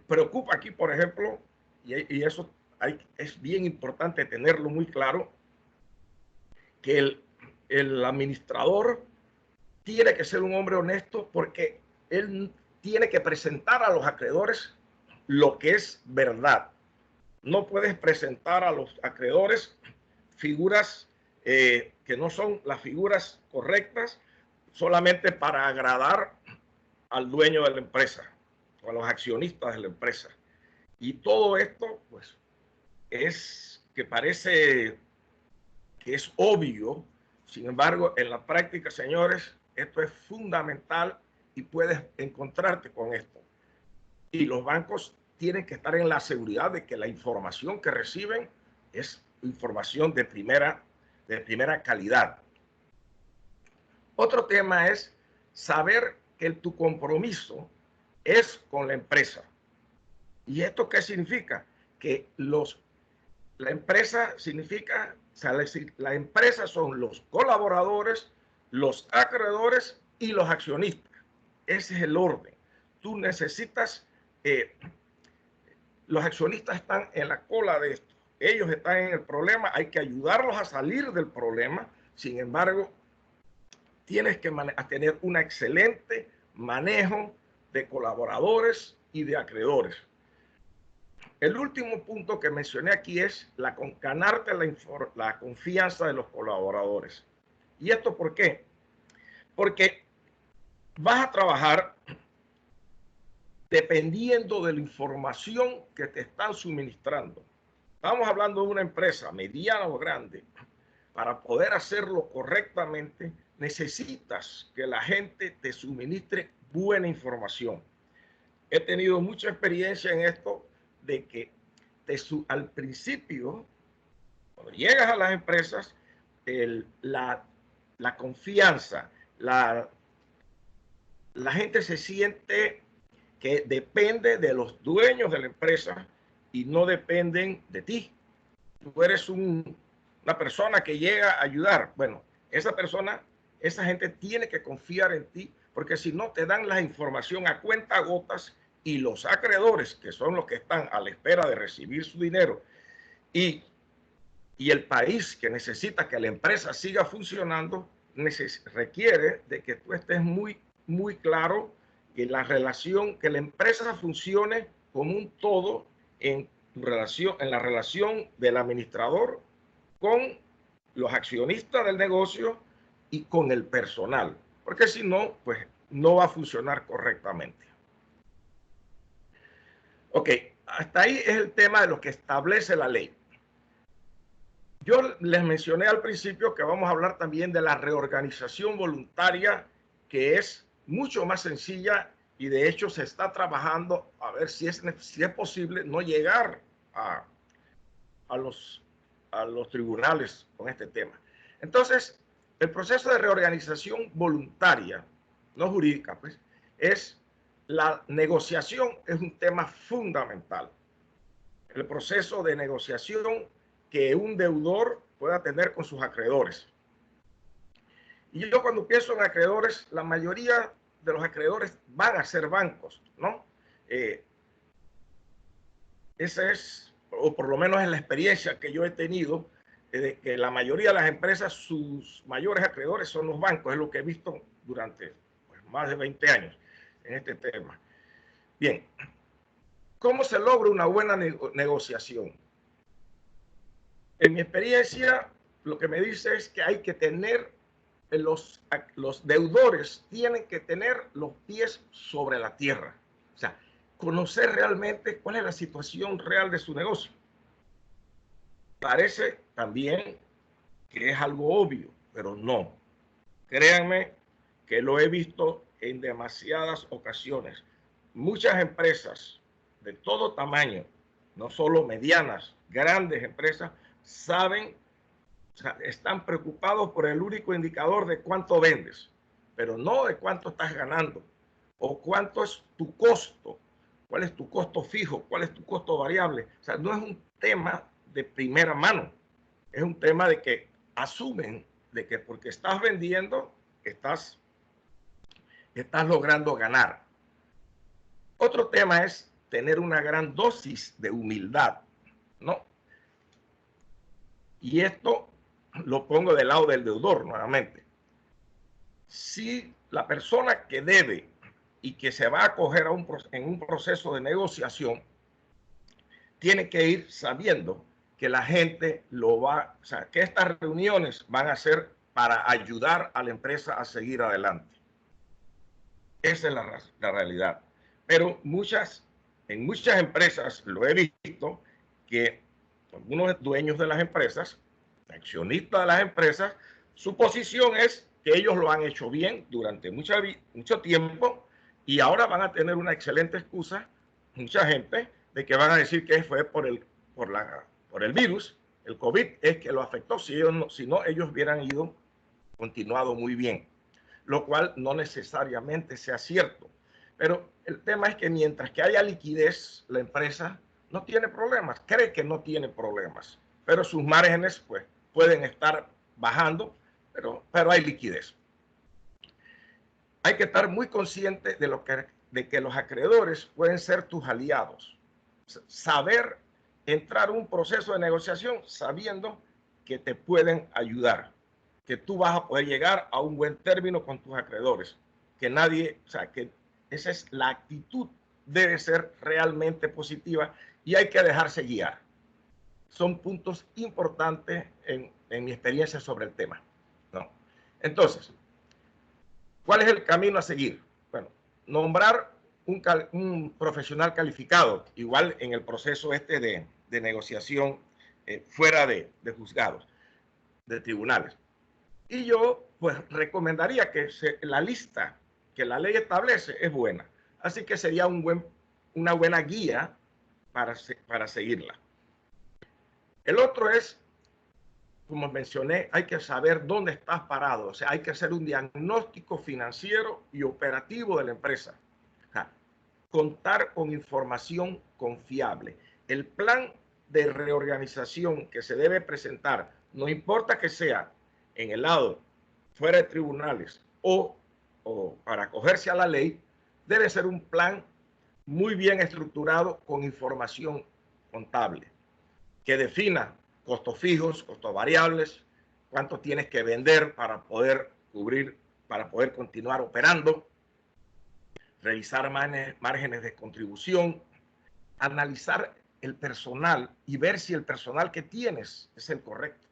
Preocupa aquí, por ejemplo, y eso es bien importante tenerlo muy claro, que el administrador tiene que ser un hombre honesto porque él tiene que presentar a los acreedores lo que es verdad. No puedes presentar a los acreedores figuras que no son las figuras correctas solamente para agradar al dueño de la empresa o a los accionistas de la empresa. Y todo esto, pues, es que parece que es obvio. Sin embargo, en la práctica, señores, esto es fundamental y puedes encontrarte con esto. Y los bancos tienen que estar en la seguridad de que la información que reciben es información de primera calidad. Otro tema es saber que tu compromiso es con la empresa. ¿Y esto qué significa? Que la empresa significa, o sea, la empresa son los colaboradores, los acreedores y los accionistas. Ese es el orden. Tú necesitas, los accionistas están en la cola de esto. Ellos están en el problema, hay que ayudarlos a salir del problema. Sin embargo, tienes que tener un excelente manejo de colaboradores y de acreedores. El último punto que mencioné aquí es ganarte la confianza de los colaboradores. ¿Y esto por qué? Porque vas a trabajar dependiendo de la información que te están suministrando. Estamos hablando de una empresa mediana o grande. Para poder hacerlo correctamente, necesitas que la gente te suministre buena información. He tenido mucha experiencia en esto de que al principio, cuando llegas a las empresas, la confianza, la gente se siente que depende de los dueños de la empresa y no dependen de ti. Tú eres una persona que llega a ayudar. Bueno, esa gente tiene que confiar en ti, porque si no te dan la información a cuentagotas y los acreedores, que son los que están a la espera de recibir su dinero, y el país que necesita que la empresa siga funcionando, requiere de que tú estés muy, muy claro que la empresa funcione como un todo en la relación del administrador con los accionistas del negocio y con el personal, porque si no, pues no va a funcionar correctamente. Ok, hasta ahí es el tema de lo que establece la ley. Yo les mencioné al principio que vamos a hablar también de la reorganización voluntaria, que es mucho más sencilla y de hecho se está trabajando a ver si es posible no llegar a los tribunales con este tema. Entonces, el proceso de reorganización voluntaria, no jurídica, pues, la negociación es un tema fundamental. El proceso de negociación que un deudor pueda tener con sus acreedores. Y yo cuando pienso en acreedores, la mayoría de los acreedores van a ser bancos, ¿no? Esa es, o por lo menos es la experiencia que yo he tenido de que la mayoría de las empresas, sus mayores acreedores son los bancos, es lo que he visto durante más de 20 años en este tema. Bien, ¿cómo se logra una buena negociación? En mi experiencia, lo que me dice es que hay que tener, los deudores tienen que tener los pies sobre la tierra. O sea, conocer realmente cuál es la situación real de su negocio. Parece también que es algo obvio, pero no. Créanme que lo he visto en demasiadas ocasiones. Muchas empresas de todo tamaño, no solo medianas, grandes empresas, saben, o sea, están preocupados por el único indicador de cuánto vendes, pero no de cuánto estás ganando o cuánto es tu costo, cuál es tu costo fijo, cuál es tu costo variable. O sea, no es un tema de primera mano, es un tema de que asumen de que porque estás vendiendo, estás logrando ganar. Otro tema es tener una gran dosis de humildad, ¿no? Y esto lo pongo del lado del deudor nuevamente. Si la persona que debe y que se va a acoger en un proceso de negociación, tiene que ir sabiendo que la gente lo va, o sea, que estas reuniones van a ser para ayudar a la empresa a seguir adelante. Esa es la realidad. Pero en muchas empresas lo he visto que algunos dueños de las empresas, accionistas de las empresas, su posición es que ellos lo han hecho bien durante mucho tiempo y ahora van a tener una excelente excusa, mucha gente, de que van a decir que fue por el virus, el COVID es que lo afectó, si no, ellos hubieran continuado muy bien, lo cual no necesariamente sea cierto. Pero el tema es que mientras que haya liquidez, la empresa no tiene problemas, cree que no tiene problemas, pero sus márgenes pues pueden estar bajando, pero hay liquidez. Hay que estar muy consciente de que los acreedores pueden ser tus aliados. Saber entrar a un proceso de negociación sabiendo que te pueden ayudar, que tú vas a poder llegar a un buen término con tus acreedores, que nadie, o sea, que esa es la actitud, debe ser realmente positiva y hay que dejarse guiar. Son puntos importantes en mi experiencia sobre el tema, ¿no? Entonces, ¿cuál es el camino a seguir? Bueno, nombrar un profesional calificado, igual en el proceso de negociación fuera de juzgados, de tribunales. Y yo pues recomendaría que la lista que la ley establece es buena. Así que sería una buena guía para seguirla. El otro es, como mencioné, hay que saber dónde estás parado. O sea, hay que hacer un diagnóstico financiero y operativo de la empresa. O sea, contar con información confiable. El plan de reorganización que se debe presentar, no importa que sea en el lado fuera de tribunales o para acogerse a la ley, debe ser un plan muy bien estructurado con información contable que defina costos fijos, costos variables, cuánto tienes que vender para poder cubrir, para poder continuar operando, revisar márgenes de contribución, analizar el personal y ver si el personal que tienes es el correcto.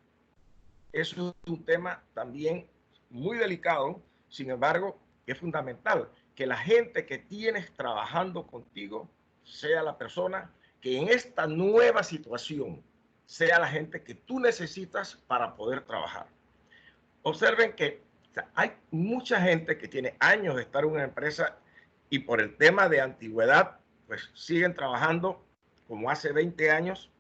Eso es un tema también muy delicado, sin embargo, es fundamental que la gente que tienes trabajando contigo sea la persona que en esta nueva situación sea la gente que tú necesitas para poder trabajar. Observen que hay mucha gente que tiene años de estar en una empresa y por el tema de antigüedad, pues siguen trabajando como hace 20 años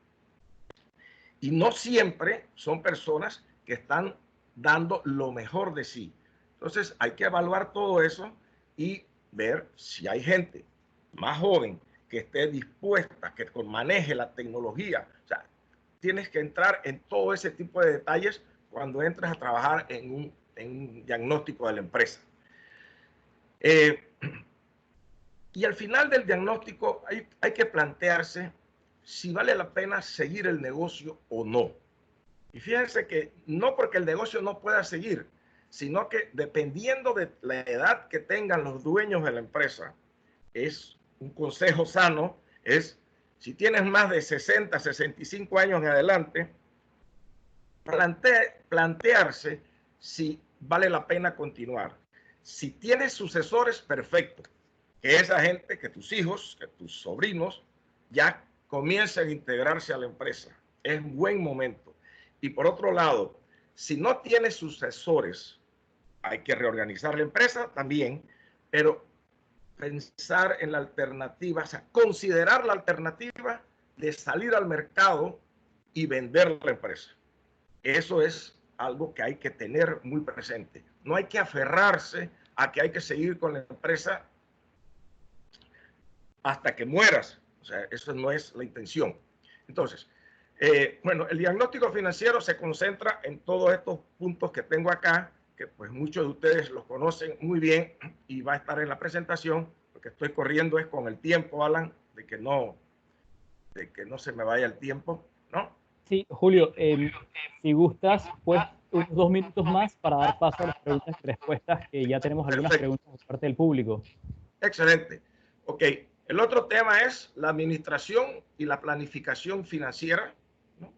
y no siempre son personas que están dando lo mejor de sí. Entonces hay que evaluar todo eso y ver si hay gente más joven que esté dispuesta, que maneje la tecnología. O sea, tienes que entrar en todo ese tipo de detalles cuando entras a trabajar en un diagnóstico de la empresa. Y al final del diagnóstico hay que plantearse si vale la pena seguir el negocio o no. Y fíjense que no porque el negocio no pueda seguir, sino que dependiendo de la edad que tengan los dueños de la empresa, es un consejo sano, es si tienes más de 60, 65 años en adelante, plantearse si vale la pena continuar. Si tienes sucesores, perfecto. Que esa gente, que tus hijos, que tus sobrinos ya comiencen a integrarse a la empresa. Es un buen momento. Y por otro lado, si no tienes sucesores, hay que reorganizar la empresa también, pero pensar en la alternativa, o sea, considerar la alternativa de salir al mercado y vender la empresa. Eso es algo que hay que tener muy presente. No hay que aferrarse a que hay que seguir con la empresa hasta que mueras. O sea, eso no es la intención. Entonces, bueno, el diagnóstico financiero se concentra en todos estos puntos que tengo acá, que pues muchos de ustedes los conocen muy bien y va a estar en la presentación. Lo que estoy corriendo es con el tiempo, Alan, de que no se me vaya el tiempo, ¿no? Sí, Julio, si gustas, pues unos 2 minutos más para dar paso a las preguntas y respuestas, que ya tenemos algunas preguntas por parte del público. Excelente. Ok, el otro tema es la administración y la planificación financiera, ¿no?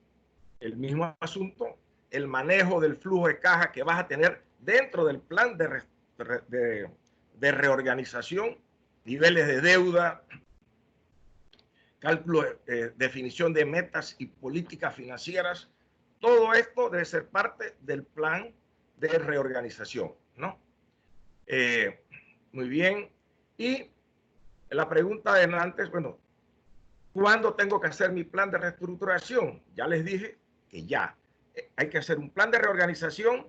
El mismo asunto, el manejo del flujo de caja que vas a tener dentro del plan de reorganización, niveles de deuda, cálculo, definición de metas y políticas financieras. Todo esto debe ser parte del plan de reorganización, ¿no? Muy bien. Y la pregunta de antes, bueno, ¿cuándo tengo que hacer mi plan de reestructuración? Ya les dije que ya. Hay que hacer un plan de reorganización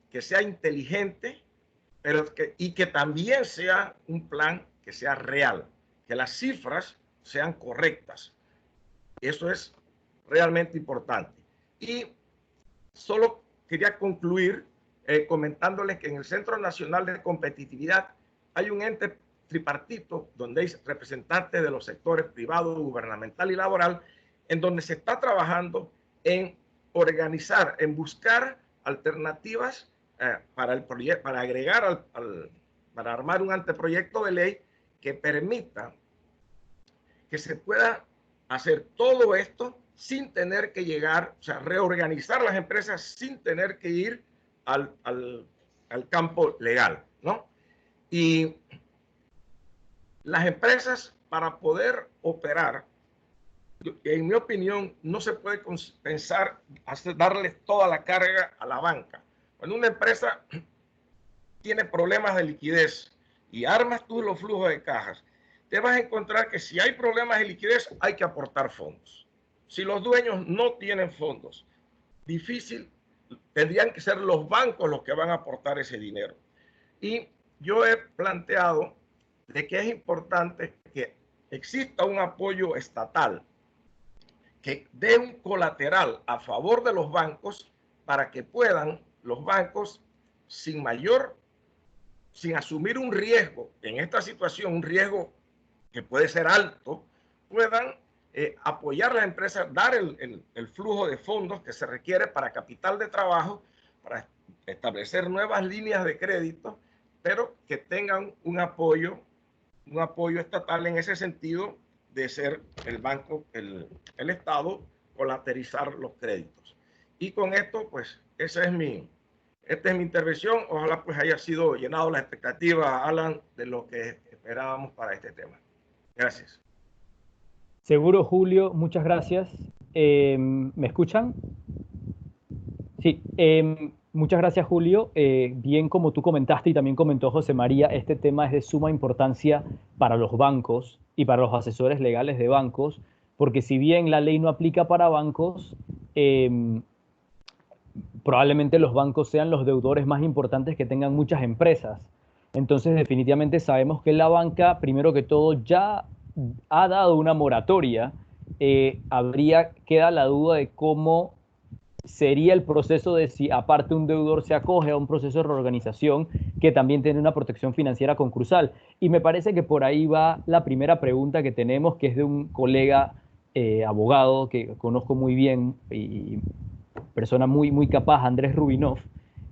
que sea inteligente, pero y que también sea un plan que sea real, que las cifras sean correctas. Eso es realmente importante. Y solo quería concluir comentándoles que en el Centro Nacional de Competitividad hay un ente tripartito donde hay representantes de los sectores privado, gubernamental y laboral, en donde se está trabajando en organizar, en buscar alternativas para el proyecto, para agregar para armar un anteproyecto de ley que permita que se pueda hacer todo esto sin tener que llegar, o sea, reorganizar las empresas sin tener que ir al campo legal, ¿no? Y las empresas, para poder operar, en mi opinión, no se puede pensar darles toda la carga a la banca. Cuando una empresa tiene problemas de liquidez y armas tú los flujos de cajas, te vas a encontrar que si hay problemas de liquidez hay que aportar fondos. Si los dueños no tienen fondos, difícil, tendrían que ser los bancos los que van a aportar ese dinero. Y yo he planteado de que es importante que exista un apoyo estatal que dé un colateral a favor de los bancos para que puedan los bancos sin asumir un riesgo en esta situación, un riesgo que puede ser alto, puedan apoyar a las empresas, dar el flujo de fondos que se requiere para capital de trabajo, para establecer nuevas líneas de crédito, pero que tengan un apoyo estatal en ese sentido de ser el banco, el Estado, colateralizar los créditos. Y con esto, pues, esta es mi intervención. Ojalá pues haya sido llenado la expectativa, Alan, de lo que esperábamos para este tema. Gracias. Seguro, Julio, muchas gracias. ¿Me escuchan? Sí, muchas gracias, Julio. Bien, como tú comentaste y también comentó José María, este tema es de suma importancia para los bancos y para los asesores legales de bancos, porque si bien la ley no aplica para bancos, probablemente los bancos sean los deudores más importantes que tengan muchas empresas. Entonces, definitivamente sabemos que la banca, primero que todo, ya ha dado una moratoria. Queda la duda de cómo sería el proceso de si aparte un deudor se acoge a un proceso de reorganización que también tiene una protección financiera concursal. Y me parece que por ahí va la primera pregunta que tenemos, que es de un colega abogado que conozco muy bien y persona muy capaz, Andrés Rubinov,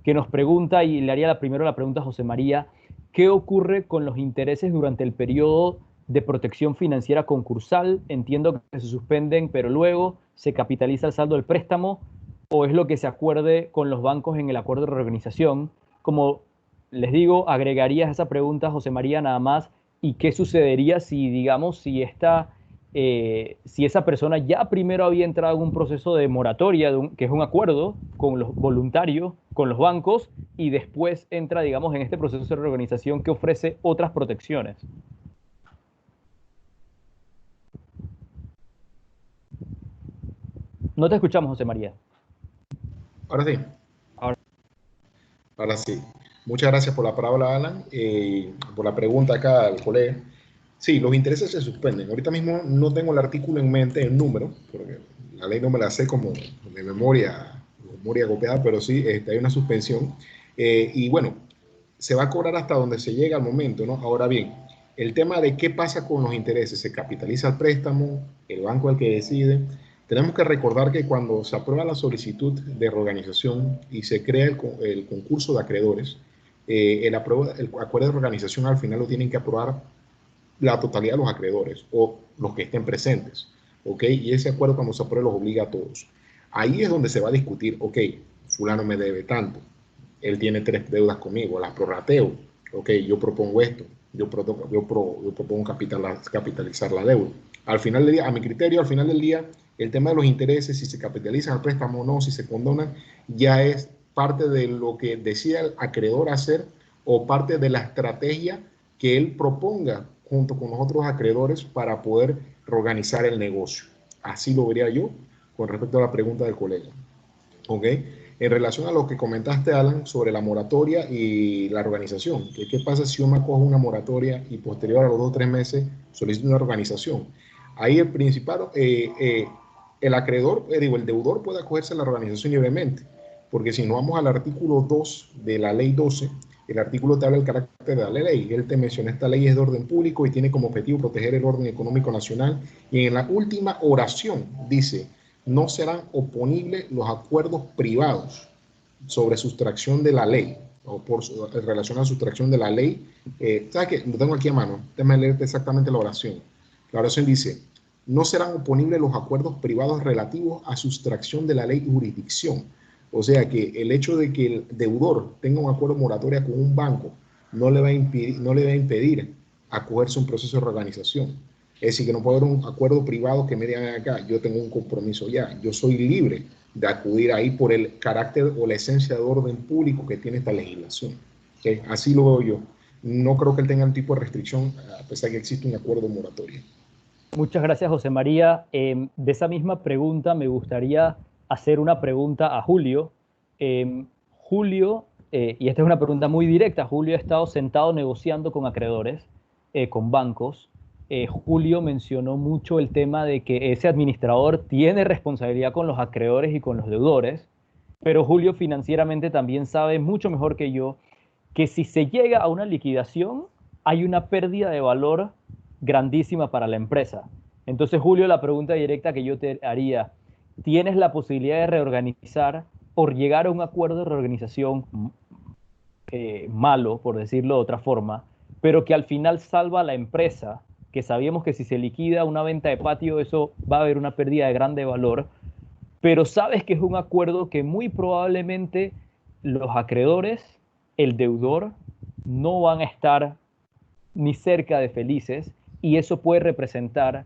que nos pregunta, y le haría primero la pregunta a José María, ¿qué ocurre con los intereses durante el periodo de protección financiera concursal? Entiendo que se suspenden, pero luego se capitaliza el saldo del préstamo, o es lo que se acuerde con los bancos en el acuerdo de reorganización. Como les digo, agregarías esa pregunta, José María, nada más, y qué sucedería si, digamos, si esa persona ya primero había entrado en un proceso de moratoria, que es un acuerdo con los voluntarios, con los bancos, y después entra, digamos, en este proceso de reorganización que ofrece otras protecciones. No te escuchamos, José María. Ahora sí. Ahora sí. Muchas gracias por la palabra, Alan, por la pregunta acá al colega. Sí, los intereses se suspenden. Ahorita mismo no tengo el artículo en mente, el número, porque la ley no me la sé como de memoria copiada, pero sí hay una suspensión. Y bueno, se va a cobrar hasta donde se llega al momento, ¿no? Ahora bien, el tema de qué pasa con los intereses, se capitaliza el préstamo, el banco es el que decide. Tenemos que recordar que cuando se aprueba la solicitud de reorganización y se crea el concurso de acreedores, el acuerdo de reorganización al final lo tienen que aprobar la totalidad de los acreedores o los que estén presentes, ¿ok? Y ese acuerdo cuando se apruebe los obliga a todos. Ahí es donde se va a discutir, ok, fulano me debe tanto, él tiene 3 deudas conmigo, las prorrateo, ok, yo propongo esto, yo propongo capitalizar la deuda. Al final del día, a mi criterio, al final del día, el tema de los intereses, si se capitalizan el préstamo o no, si se condonan, ya es parte de lo que decida el acreedor hacer o parte de la estrategia que él proponga junto con los otros acreedores para poder reorganizar el negocio. Así lo vería yo con respecto a la pregunta del colega. ¿Ok? En relación a lo que comentaste, Alan, sobre la moratoria y la organización, ¿qué pasa si yo me acojo una moratoria y posterior a los 2 o 3 meses solicito una organización? Ahí el principal, el acreedor, el deudor puede acogerse a la organización libremente, porque si nos vamos al artículo 2 de la ley 12, el artículo te habla del carácter de la ley. Él te menciona, esta ley es de orden público y tiene como objetivo proteger el orden económico nacional. Y en la última oración dice, no serán oponibles los acuerdos privados sobre sustracción de la ley o en relación a sustracción de la ley. ¿Sabes qué? Lo tengo aquí a mano. Déjame leerte exactamente la oración. La oración dice, no serán oponibles los acuerdos privados relativos a sustracción de la ley y jurisdicción. O sea que el hecho de que el deudor tenga un acuerdo moratoria con un banco no le va a impedir acogerse a un proceso de reorganización. Es decir, que no puede haber un acuerdo privado que me digan acá, yo tengo un compromiso ya, yo soy libre de acudir ahí por el carácter o la esencia de orden público que tiene esta legislación. ¿Okay? Así lo veo yo. No creo que él tenga un tipo de restricción, a pesar de que existe un acuerdo moratorio. Muchas gracias, José María. De esa misma pregunta me gustaría hacer una pregunta a Julio. Julio, y esta es una pregunta muy directa, Julio ha estado sentado negociando con acreedores, con bancos. Julio mencionó mucho el tema de que ese administrador tiene responsabilidad con los acreedores y con los deudores, pero Julio financieramente también sabe mucho mejor que yo que si se llega a una liquidación hay una pérdida de valor grandísima para la empresa. Entonces, Julio, la pregunta directa que yo te haría, ¿tienes la posibilidad de reorganizar por llegar a un acuerdo de reorganización malo, por decirlo de otra forma, pero que al final salva a la empresa, que sabíamos que si se liquida una venta de patio, eso va a haber una pérdida de grande valor, pero sabes que es un acuerdo que muy probablemente los acreedores, el deudor, no van a estar ni cerca de felices y eso puede representar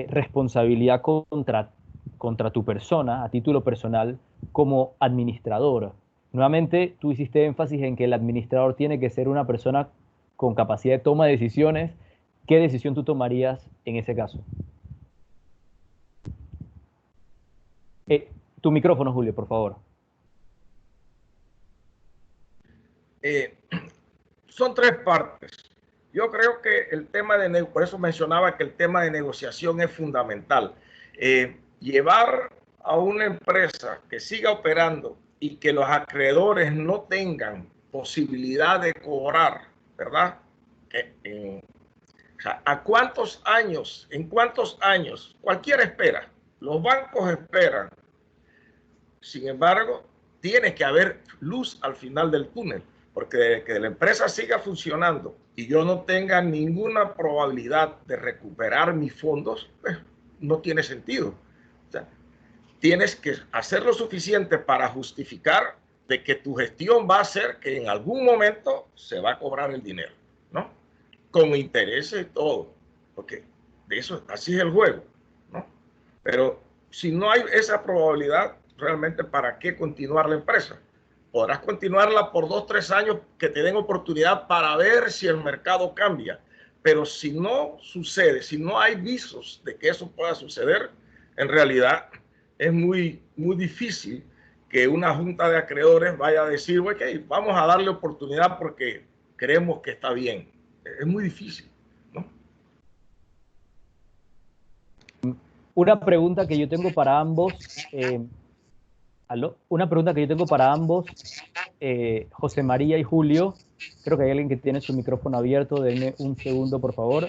responsabilidad contra tu persona, a título personal, como administrador? Nuevamente, tú hiciste énfasis en que el administrador tiene que ser una persona con capacidad de toma de decisiones. ¿Qué decisión tú tomarías en ese caso? Tu micrófono, Julio, por favor. Son 3 partes. Yo creo que el tema por eso mencionaba que el tema de negociación es fundamental. Llevar a una empresa que siga operando y que los acreedores no tengan posibilidad de cobrar, ¿verdad? O sea, ¿a cuántos años, en cuántos años, cualquiera espera, los bancos esperan sin embargo, tiene que haber luz al final del túnel, porque que la empresa siga funcionando y yo no tenga ninguna probabilidad de recuperar mis fondos, pues no tiene sentido. O sea, tienes que hacer lo suficiente para justificar de que tu gestión va a hacer que en algún momento se va a cobrar el dinero, ¿no? Con intereses y todo, porque de eso, así es el juego, ¿no? Pero si no hay esa probabilidad, realmente, ¿para qué continuar la empresa? Podrás continuarla por 2 o 3 años que te den oportunidad para ver si el mercado cambia. Pero si no sucede, si no hay visos de que eso pueda suceder, en realidad es muy difícil que una junta de acreedores vaya a decir, ok, vamos a darle oportunidad porque creemos que está bien. Es muy difícil, ¿no? Una pregunta que yo tengo para ambos, una pregunta que yo tengo para ambos, José María y Julio. Creo que hay alguien que tiene su micrófono abierto. Denme un segundo, por favor.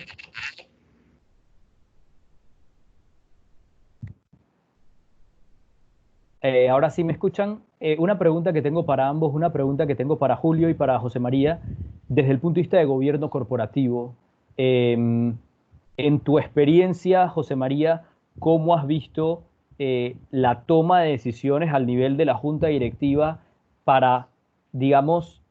Ahora sí me escuchan. Una pregunta que tengo para ambos, una pregunta que tengo para Julio y para José María, desde el punto de vista de gobierno corporativo. En tu experiencia, José María, ¿cómo has visto la toma de decisiones al nivel de la junta directiva para, digamos,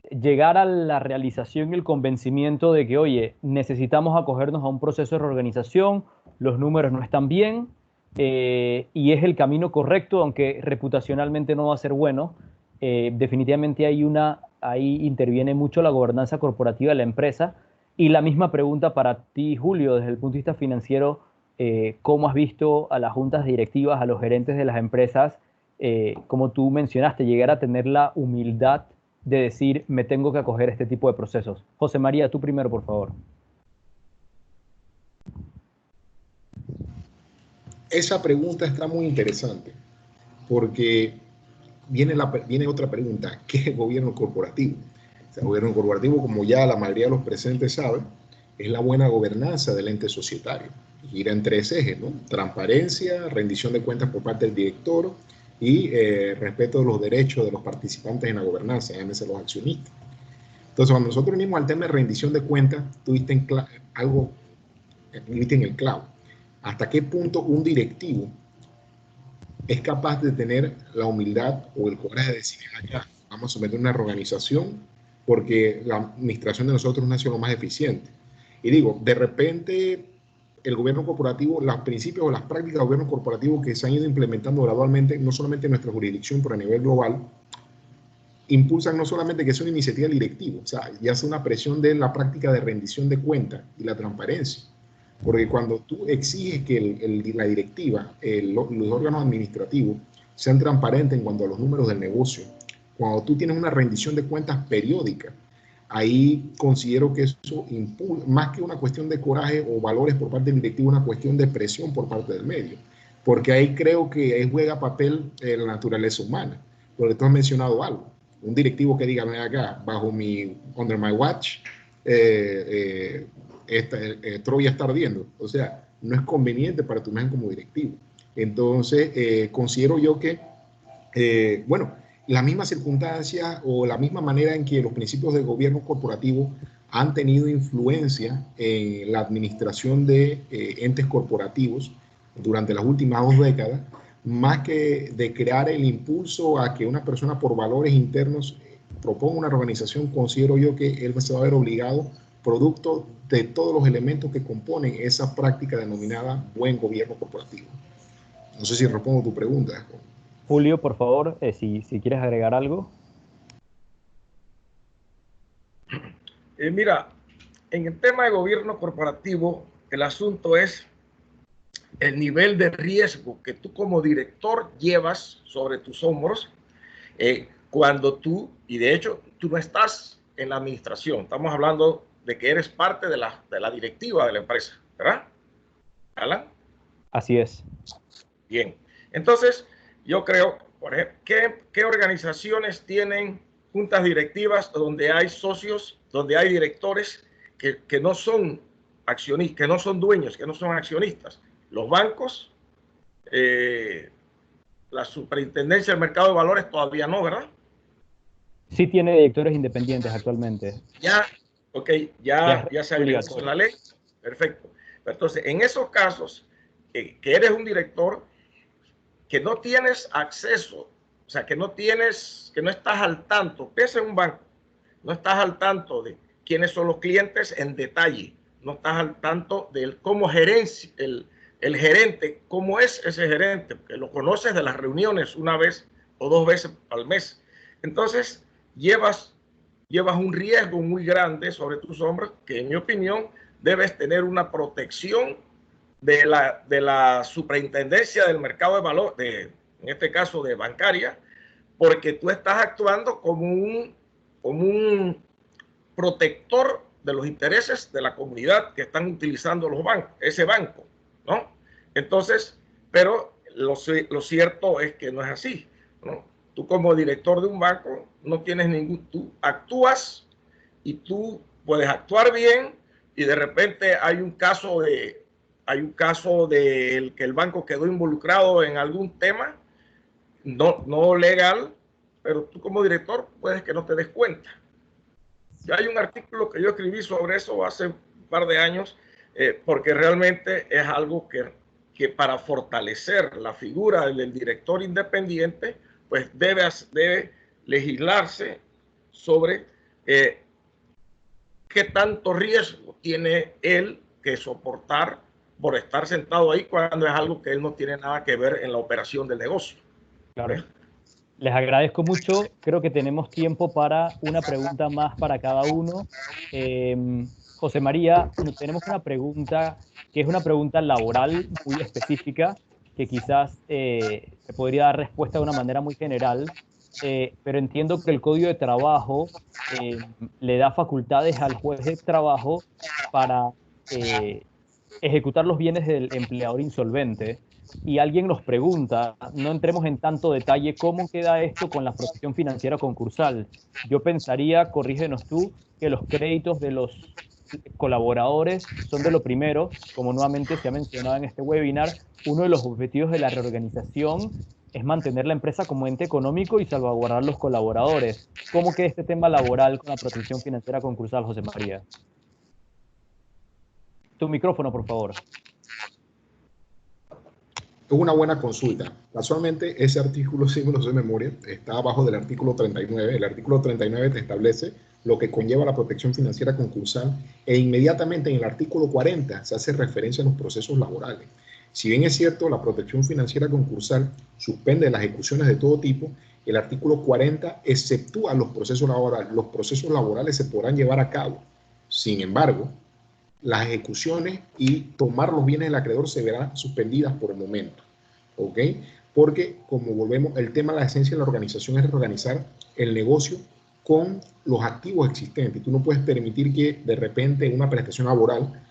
llegar a la realización y el convencimiento de que, oye, necesitamos acogernos a un proceso de reorganización, los números no están bien, y es el camino correcto, aunque reputacionalmente no va a ser bueno? Definitivamente ahí interviene mucho la gobernanza corporativa de la empresa. Y la misma pregunta para ti, Julio, desde el punto de vista financiero, ¿cómo has visto a las juntas directivas, a los gerentes de las empresas, como tú mencionaste, llegar a tener la humildad de decir, me tengo que acoger a este tipo de procesos? José María, tú primero, por favor. Esa pregunta está muy interesante, porque viene otra pregunta: ¿qué es gobierno corporativo? O sea, gobierno corporativo, como ya la mayoría de los presentes saben, es la buena gobernanza del ente societario. Gira en 3 ejes, ¿no? Transparencia, rendición de cuentas por parte del director y respeto de los derechos de los participantes en la gobernanza, llámese los accionistas. Entonces, cuando nosotros venimos al tema de rendición de cuentas, tuviste en el clavo. ¿Hasta qué punto un directivo es capaz de tener la humildad o el coraje de decir, ya, vamos a someter una reorganización porque la administración de nosotros no ha sido lo más eficiente? Y digo, de repente, el gobierno corporativo, los principios o las prácticas de gobierno corporativo que se han ido implementando gradualmente, no solamente en nuestra jurisdicción, pero a nivel global, impulsan no solamente que sea una iniciativa directiva, o sea, ya sea una presión de la práctica de rendición de cuentas y la transparencia. Porque cuando tú exiges que la directiva, los órganos administrativos sean transparentes en cuanto a los números del negocio, cuando tú tienes una rendición de cuentas periódica, ahí considero que eso impulsa, más que una cuestión de coraje o valores por parte del directivo, una cuestión de presión por parte del medio. Porque ahí creo que ahí juega papel la naturaleza humana. Porque tú has mencionado algo. Un directivo que diga, ven acá, under my watch, Troya está ardiendo. O sea, no es conveniente para tu imagen como directivo. Entonces, considero yo que, bueno, las mismas circunstancias o la misma manera en que los principios del gobierno corporativo han tenido influencia en la administración de entes corporativos durante las últimas 2 décadas, más que de crear el impulso a que una persona por valores internos proponga una organización, considero yo que él se va a ver obligado, producto de todos los elementos que componen esa práctica denominada buen gobierno corporativo. No sé si respondo tu pregunta. Julio, por favor, si quieres agregar algo. Mira, en el tema de gobierno corporativo, el asunto es el nivel de riesgo que tú como director llevas sobre tus hombros cuando tú, y de hecho tú no estás en la administración, estamos hablando de que eres parte de la directiva de la empresa, ¿verdad, Alan? Así es. Bien, entonces yo creo, por ejemplo, ¿qué organizaciones tienen juntas directivas donde hay socios, donde hay directores que no son accionistas, que no son dueños, que no son accionistas? Los bancos, la superintendencia del mercado de valores todavía no, ¿verdad? Sí tiene directores independientes actualmente. Ya, ok, ya se agregó en la ley. Perfecto. Entonces, en esos casos, que eres un director, que no tienes acceso, o sea, que no estás al tanto, piensa en un banco, no estás al tanto de quiénes son los clientes en detalle, no estás al tanto de cómo gerencia, el gerente, cómo es ese gerente, porque lo conoces de las reuniones una vez o dos veces al mes. Entonces, llevas un riesgo muy grande sobre tus hombros, que en mi opinión debes tener una protección de la superintendencia del mercado de valor, en este caso de bancaria, porque tú estás actuando como un protector de los intereses de la comunidad que están utilizando los bancos, ese banco, ¿no? Entonces, pero lo cierto es que no es así, ¿no? Tú como director de un banco no tienes tú actúas y tú puedes actuar bien y de repente hay un caso de que el banco quedó involucrado en algún tema no legal, pero tú como director puedes que no te des cuenta. Ya hay un artículo que yo escribí sobre eso hace un par de años, porque realmente es algo que para fortalecer la figura del director independiente, pues debe legislarse sobre qué tanto riesgo tiene él que soportar por estar sentado ahí cuando es algo que él no tiene nada que ver en la operación del negocio. Claro. Les agradezco mucho. Creo que tenemos tiempo para una pregunta más para cada uno. José María, tenemos una pregunta que es una pregunta laboral muy específica, que quizás se podría dar respuesta de una manera muy general, pero entiendo que el Código de Trabajo le da facultades al juez de trabajo para ejecutar los bienes del empleador insolvente. Y alguien nos pregunta, no entremos en tanto detalle, ¿cómo queda esto con la protección financiera concursal? Yo pensaría, corrígenos tú, que los créditos de los colaboradores son de lo primero, como nuevamente se ha mencionado en este webinar. Uno de los objetivos de la reorganización es mantener la empresa como ente económico y salvaguardar los colaboradores. ¿Cómo queda este tema laboral con la protección financiera concursal, José María? Tu micrófono, por favor. Es una buena consulta. Casualmente, ese artículo, si me lo sé de memoria, está abajo del artículo 39. El artículo 39 te establece lo que conlleva la protección financiera concursal e inmediatamente en el artículo 40 se hace referencia a los procesos laborales. Si bien es cierto, la protección financiera concursal suspende las ejecuciones de todo tipo, el artículo 40 exceptúa los procesos laborales. Los procesos laborales se podrán llevar a cabo. Sin embargo, las ejecuciones y tomar los bienes del acreedor se verán suspendidas por el momento, ¿ok? Porque como volvemos, el tema de la esencia de la organización es reorganizar el negocio con los activos existentes. Tú no puedes permitir que de repente una prestación laboral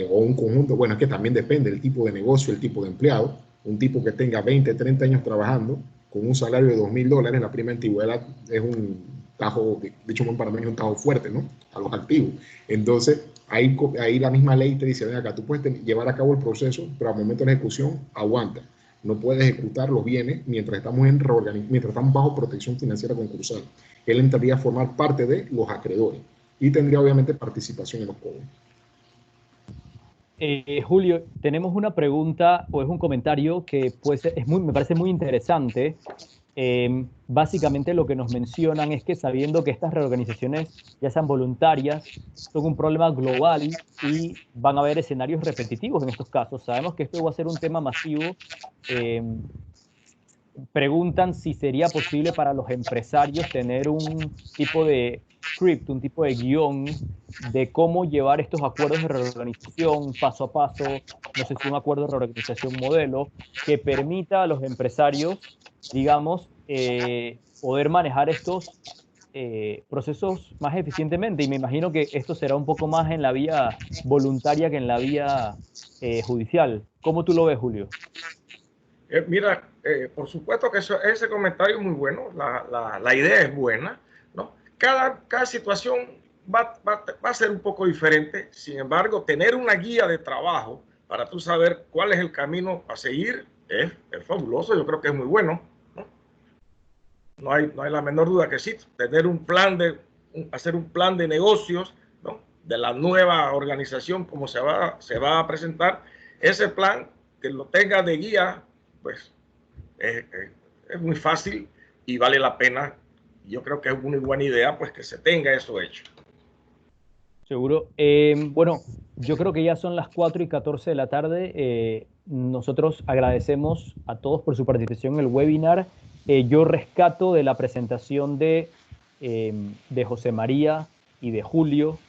o un conjunto, bueno, es que también depende del tipo de negocio, el tipo de empleado, un tipo que tenga 20, 30 años trabajando con un salario de $2,000 en la prima antigüedad es un tajo, dicho buen panameño, un tajo fuerte, ¿no? A los activos. Entonces, ahí la misma ley te dice, ven acá, tú puedes llevar a cabo el proceso, pero al momento de la ejecución, aguanta. No puedes ejecutar los bienes mientras estamos bajo protección financiera concursal. Él entraría a formar parte de los acreedores y tendría obviamente participación en los cobros. Julio, tenemos una pregunta o es un comentario que me parece muy interesante. Básicamente lo que nos mencionan es que sabiendo que estas reorganizaciones, ya sean voluntarias, son un problema global y van a haber escenarios repetitivos en estos casos. Sabemos que esto va a ser un tema masivo. Preguntan si sería posible para los empresarios tener un tipo de script, un tipo de guión de cómo llevar estos acuerdos de reorganización paso a paso, no sé si un acuerdo de reorganización modelo, que permita a los empresarios, digamos, poder manejar estos procesos más eficientemente. Y me imagino que esto será un poco más en la vía voluntaria que en la vía judicial. ¿Cómo tú lo ves, Julio? Mira, por supuesto que ese comentario es muy bueno, la idea es buena, ¿no? Cada situación va a ser un poco diferente, sin embargo, tener una guía de trabajo para tú saber cuál es el camino a seguir es fabuloso, yo creo que es muy bueno, ¿no? No hay la menor duda que sí, tener un plan hacer un plan de negocios, ¿no?, de la nueva organización como se va a presentar. Ese plan, que lo tenga de guía, pues es muy fácil y vale la pena. Yo creo que es una buena idea, pues, que se tenga eso hecho. Seguro. Bueno, yo creo que ya son las 4:14 de la tarde. Nosotros agradecemos a todos por su participación en el webinar. Yo rescato de la presentación de José María y de Julio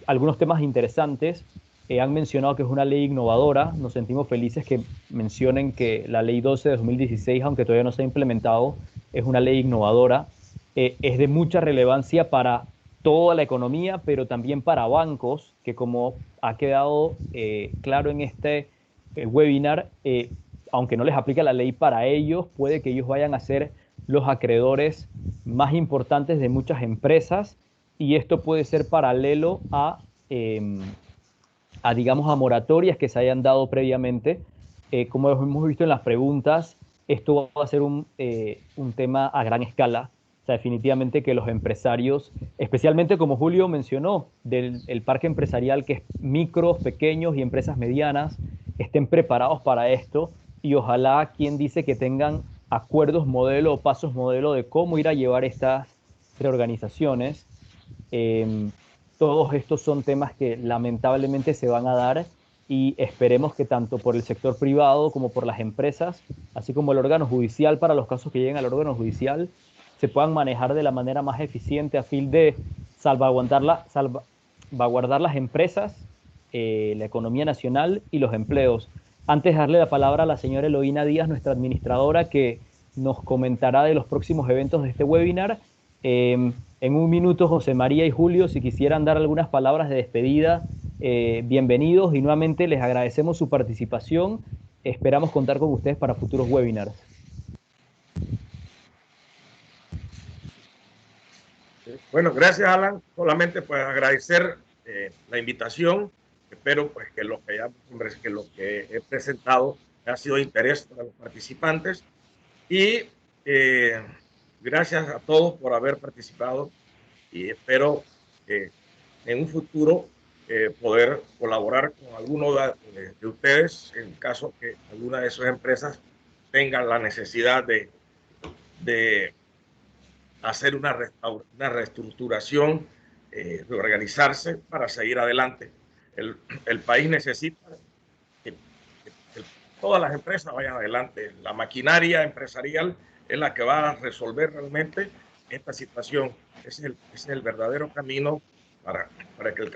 algunos temas interesantes. Han mencionado que es una ley innovadora. Nos sentimos felices que mencionen que la ley 12 de 2016, aunque todavía no se ha implementado, es una ley innovadora. Es de mucha relevancia para toda la economía, pero también para bancos, que como ha quedado claro en este webinar, aunque no les aplica la ley para ellos, puede que ellos vayan a ser los acreedores más importantes de muchas empresas, y esto puede ser paralelo digamos, a moratorias que se hayan dado previamente. Como hemos visto en las preguntas, esto va a ser un tema a gran escala. O sea, definitivamente que los empresarios, especialmente como Julio mencionó, del parque empresarial, que es micros, pequeños y empresas medianas, estén preparados para esto, y ojalá, quien dice, que tengan acuerdos modelo o pasos modelo de cómo ir a llevar estas reorganizaciones. Todos estos son temas que lamentablemente se van a dar, y esperemos que tanto por el sector privado como por las empresas, así como el órgano judicial, para los casos que lleguen al órgano judicial, se puedan manejar de la manera más eficiente a fin de salvaguardar las empresas, la economía nacional y los empleos. Antes de darle la palabra a la señora Eloína Díaz, nuestra administradora, que nos comentará de los próximos eventos de este webinar, en un minuto, José María y Julio, si quisieran dar algunas palabras de despedida, bienvenidos, y nuevamente les agradecemos su participación. Esperamos contar con ustedes para futuros webinars. Bueno, gracias, Alan. Solamente pues agradecer la invitación. Espero pues que lo que he presentado ha sido de interés para los participantes, y gracias a todos por haber participado, y espero en un futuro poder colaborar con alguno de ustedes en caso que alguna de sus empresas tenga la necesidad de hacer una reestructuración, reorganizarse para seguir adelante. El país necesita que todas las empresas vayan adelante. La maquinaria empresarial es la que va a resolver realmente esta situación. Ese es el verdadero camino para que el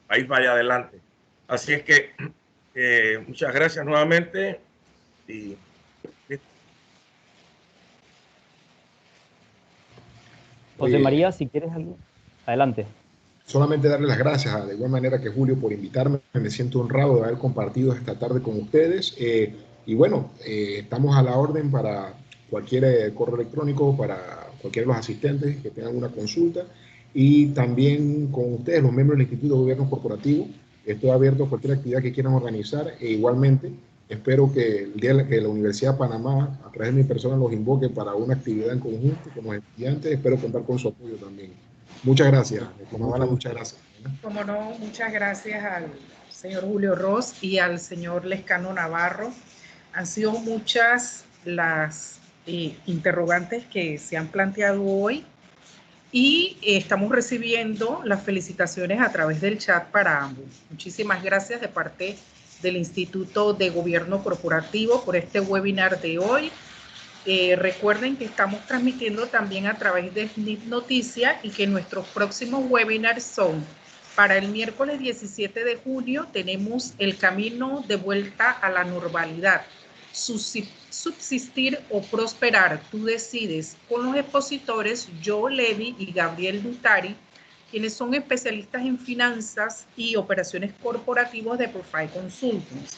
país vaya adelante. Así es que muchas gracias nuevamente. Y José María, si quieres algo, adelante. Solamente darle las gracias, de igual manera que Julio, por invitarme. Me siento honrado de haber compartido esta tarde con ustedes. Y bueno, estamos a la orden para cualquier correo electrónico, para cualquiera de los asistentes que tengan una consulta. Y también con ustedes, los miembros del Instituto de Gobierno Corporativo, estoy abierto a cualquier actividad que quieran organizar. E igualmente, espero que el día que la Universidad de Panamá, a través de mi persona, los invoque para una actividad en conjunto como estudiantes. Espero contar con su apoyo también. Muchas gracias. Muchas gracias. Como no, muchas gracias al señor Julio Ross y al señor Lescano Navarro. Han sido muchas las interrogantes que se han planteado hoy, y estamos recibiendo las felicitaciones a través del chat para ambos. Muchísimas gracias de parte del Instituto de Gobierno Corporativo por este webinar de hoy. Recuerden que estamos transmitiendo también a través de SNIP Noticias, y que nuestros próximos webinars son para el miércoles 17 de junio. Tenemos el camino de vuelta a la normalidad, subsistir o prosperar, tú decides, con los expositores Joe Levy y Gabriel Lutari, quienes son especialistas en finanzas y operaciones corporativas de Profile Consultants.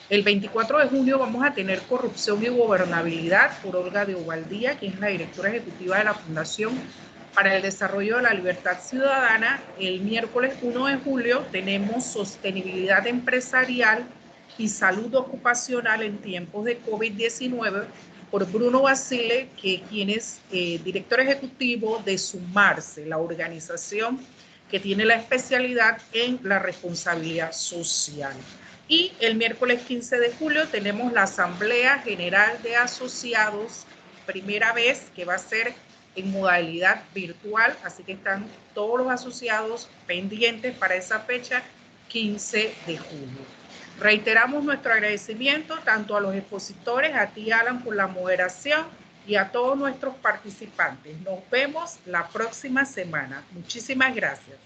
El 24 de junio vamos a tener corrupción y gobernabilidad por Olga de Ovaldía, quien es la directora ejecutiva de la Fundación para el Desarrollo de la Libertad Ciudadana. El miércoles 1 de julio tenemos sostenibilidad empresarial y salud ocupacional en tiempos de COVID-19 por Bruno Basile, quien es director ejecutivo de Sumarse, la organización que tiene la especialidad en la responsabilidad social. Y el miércoles 15 de julio tenemos la Asamblea General de Asociados, primera vez que va a ser en modalidad virtual, así que están todos los asociados pendientes para esa fecha, 15 de julio. Reiteramos nuestro agradecimiento tanto a los expositores, a ti Alan por la moderación y a todos nuestros participantes. Nos vemos la próxima semana. Muchísimas gracias.